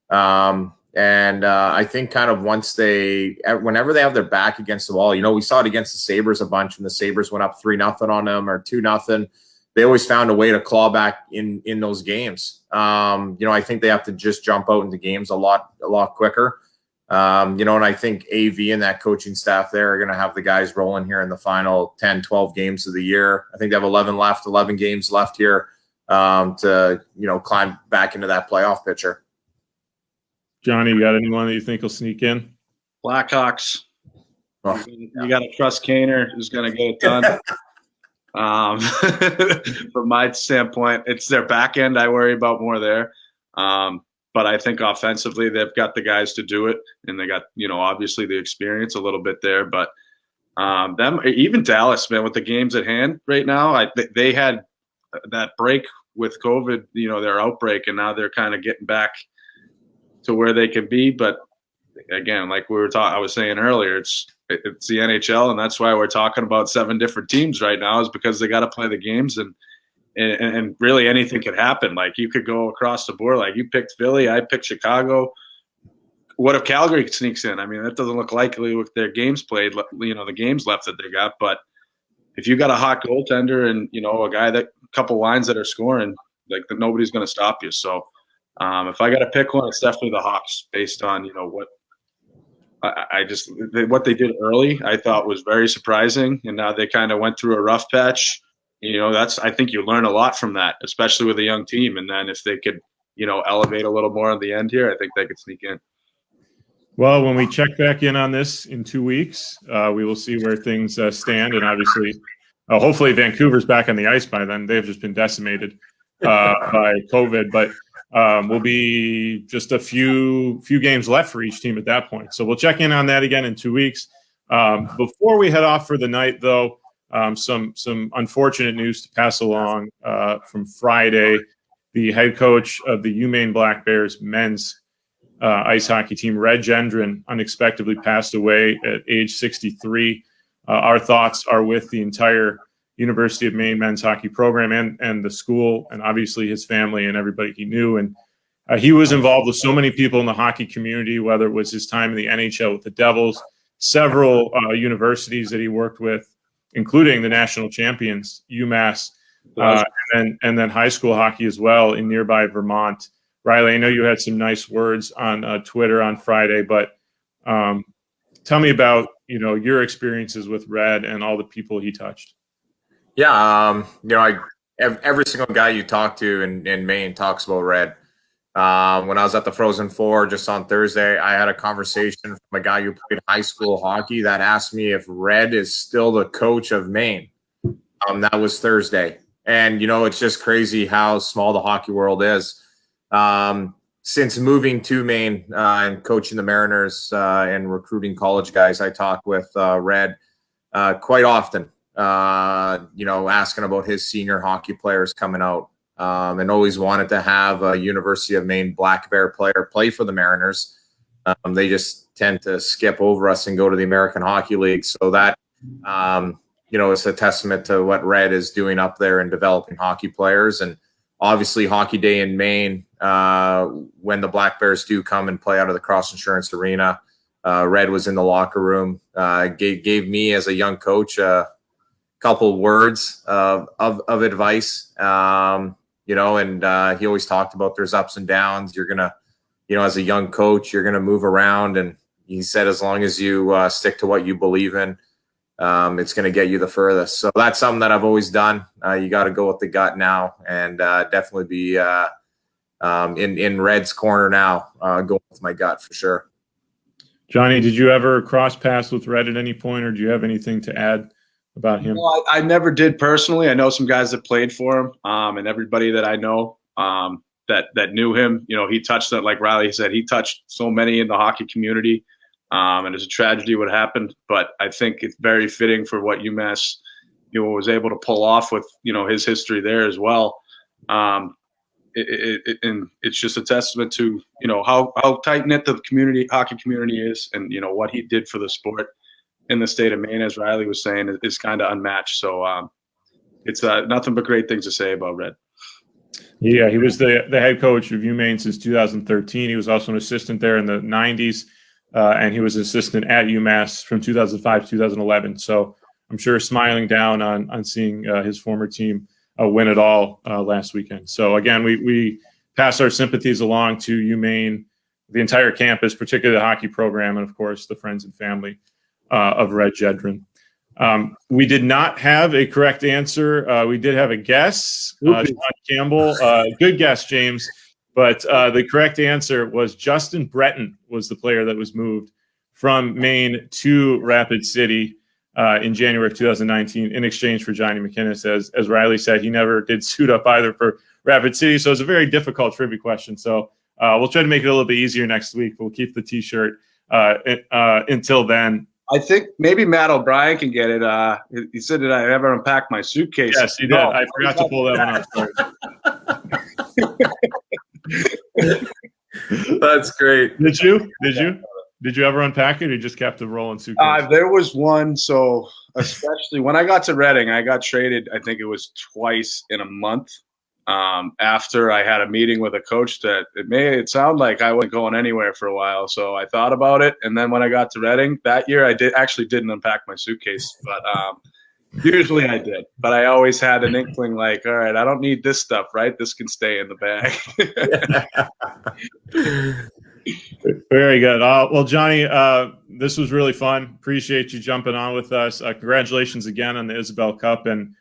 And I think kind of whenever they have their back against the wall, we saw it against the Sabres a bunch when the Sabres went up 3-0 on them or 2-0. They always found a way to claw back in those games. I think they have to just jump out into games a lot quicker. And I think AV and that coaching staff there are going to have the guys rolling here in the final 10, 12 games of the year. I think they have 11 games left here to, climb back into that playoff picture. Johnny, you got anyone that you think will sneak in? Blackhawks. Oh, you got to trust Kaner, who's going to get it done. From my standpoint, it's their back end I worry about more there. But I think offensively, they've got the guys to do it, and they got, obviously the experience a little bit there. But even Dallas, man, with the games at hand right now, they had that break with COVID, their outbreak, and now they're kind of getting back to where they can be. But again, like I was saying earlier, it's the NHL, and that's why we're talking about 7 different teams right now, is because they got to play the games, and really anything could happen. Like, you could go across the board. Like, you picked Philly, I picked Chicago. What if Calgary sneaks in? I mean, that doesn't look likely with their games played, the games left that they got. But if you got a hot goaltender and, a guy a couple lines that are scoring, like, nobody's going to stop you. So if I got to pick one, it's definitely the Hawks, based on, what they did early, I thought was very surprising. And now they kind of went through a rough patch. I think you learn a lot from that, especially with a young team. And then if they could, elevate a little more on the end here, I think they could sneak in. Well, when we check back in on this in 2 weeks, we will see where things stand. And obviously, hopefully Vancouver's back on the ice by then. They've just been decimated by COVID. But will be just a few games left for each team at that point. So we'll check in on that again in 2 weeks. Before we head off for the night, though, some unfortunate news to pass along from Friday. The head coach of the UMaine Black Bears men's ice hockey team, Red Gendron, unexpectedly passed away at age 63. Our thoughts are with the entire University of Maine men's hockey program and the school, and obviously his family and everybody he knew. And he was involved with so many people in the hockey community, whether it was his time in the NHL with the Devils, several universities that he worked with, including the national champions, UMass, and then high school hockey as well in nearby Vermont. Riley, I know you had some nice words on Twitter on Friday, but tell me about your experiences with Red and all the people he touched. Yeah, every single guy you talk to in Maine talks about Red. When I was at the Frozen Four just on Thursday, I had a conversation from a guy who played high school hockey that asked me if Red is still the coach of Maine. That was Thursday. And, it's just crazy how small the hockey world is. Since moving to Maine and coaching the Mariners and recruiting college guys, I talk with Red quite often, asking about his senior hockey players coming out, and always wanted to have a University of Maine Black Bear player play for the Mariners. They just tend to skip over us and go to the American Hockey League. So that, it's a testament to what Red is doing up there in developing hockey players. And obviously Hockey Day in Maine, when the Black Bears do come and play out of the Cross Insurance Arena, Red was in the locker room, gave me as a young coach a couple words of advice, and he always talked about there's ups and downs. You're going to, as a young coach, you're going to move around. And he said, as long as you stick to what you believe in, it's going to get you the furthest. So that's something that I've always done. You got to go with the gut now, and definitely be in Red's corner now, going with my gut for sure. Johnny, did you ever cross paths with Red at any point, or do you have anything to add about him? Well, I never did personally. I know some guys that played for him, and everybody that I know that knew him. He touched that, like Riley said, he touched so many in the hockey community. And it's a tragedy what happened, but I think it's very fitting for what UMass, was able to pull off with, his history there as well. And it's just a testament to, how tight knit the hockey community is, and, what he did for the sport in the state of Maine, as Riley was saying, is kind of unmatched. So it's nothing but great things to say about Red. Yeah, he was the head coach of UMaine since 2013. He was also an assistant there in the 90s. And he was an assistant at UMass from 2005 to 2011. So I'm sure smiling down on seeing his former team win it all last weekend. So again, we pass our sympathies along to UMaine, the entire campus, particularly the hockey program, and of course the friends and family of Red Gendron. We did not have a correct answer. We did have a guess, John Campbell. Good guess, James. But the correct answer was Justin Breton was the player that was moved from Maine to Rapid City in January of 2019 in exchange for Johnny McInnis. As Riley said, he never did suit up either for Rapid City. So it's a very difficult trivia question. So we'll try to make it a little bit easier next week. We'll keep the T-shirt until then. I think maybe Matt O'Brien can get it. He said, "Did I ever unpack my suitcase?" Yes, he did. No, I forgot to pull that one up. That's great. Did you ever unpack it, or you just kept the rolling suitcase? There was one. So especially when I got to Reading, I got traded. I think it was twice in a month. After I had a meeting with a coach that it made it sound like I wasn't going anywhere for a while. So I thought about it. And then when I got to Reading that year, I didn't unpack my suitcase, but usually I did. But I always had an inkling like, all right, I don't need this stuff, right? This can stay in the bag. Very good. Well, Johnny, this was really fun. Appreciate you jumping on with us. Congratulations again on the Isobel Cup. And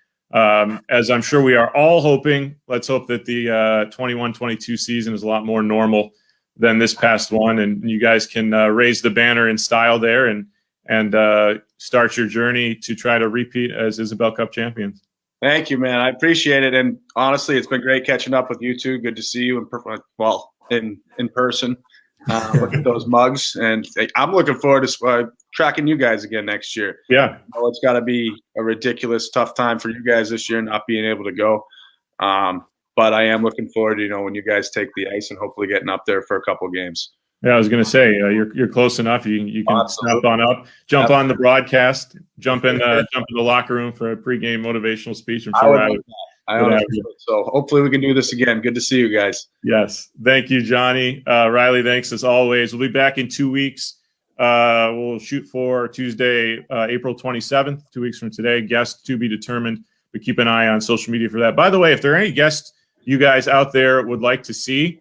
as I'm sure we are all hoping, let's hope that the 21-22 season is a lot more normal than this past one, and you guys can raise the banner in style there and start your journey to try to repeat as Isobel Cup champions. Thank you, man. I appreciate it. And honestly, it's been great catching up with you two. Good to see you in person. Look at those mugs, and I'm looking forward to tracking you guys again next year. Yeah, it's got to be a ridiculous tough time for you guys this year not being able to go. But I am looking forward to when you guys take the ice and hopefully getting up there for a couple games. Yeah, I was going to say you're close enough. You can snap on up, jump on the broadcast, jump in the locker room for a pregame motivational speech. I'm sure I honestly, so hopefully we can do this again. Good to see you guys. Yes. Thank you, Johnny. Riley, thanks as always. We'll be back in 2 weeks. We'll shoot for Tuesday, April 27th, 2 weeks from today. Guests to be determined, but keep an eye on social media for that. By the way, if there are any guests you guys out there would like to see,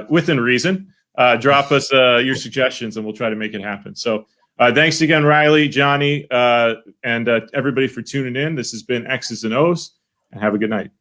within reason, drop us your suggestions and we'll try to make it happen. So thanks again, Riley, Johnny, and everybody for tuning in. This has been X's and O's. And have a good night.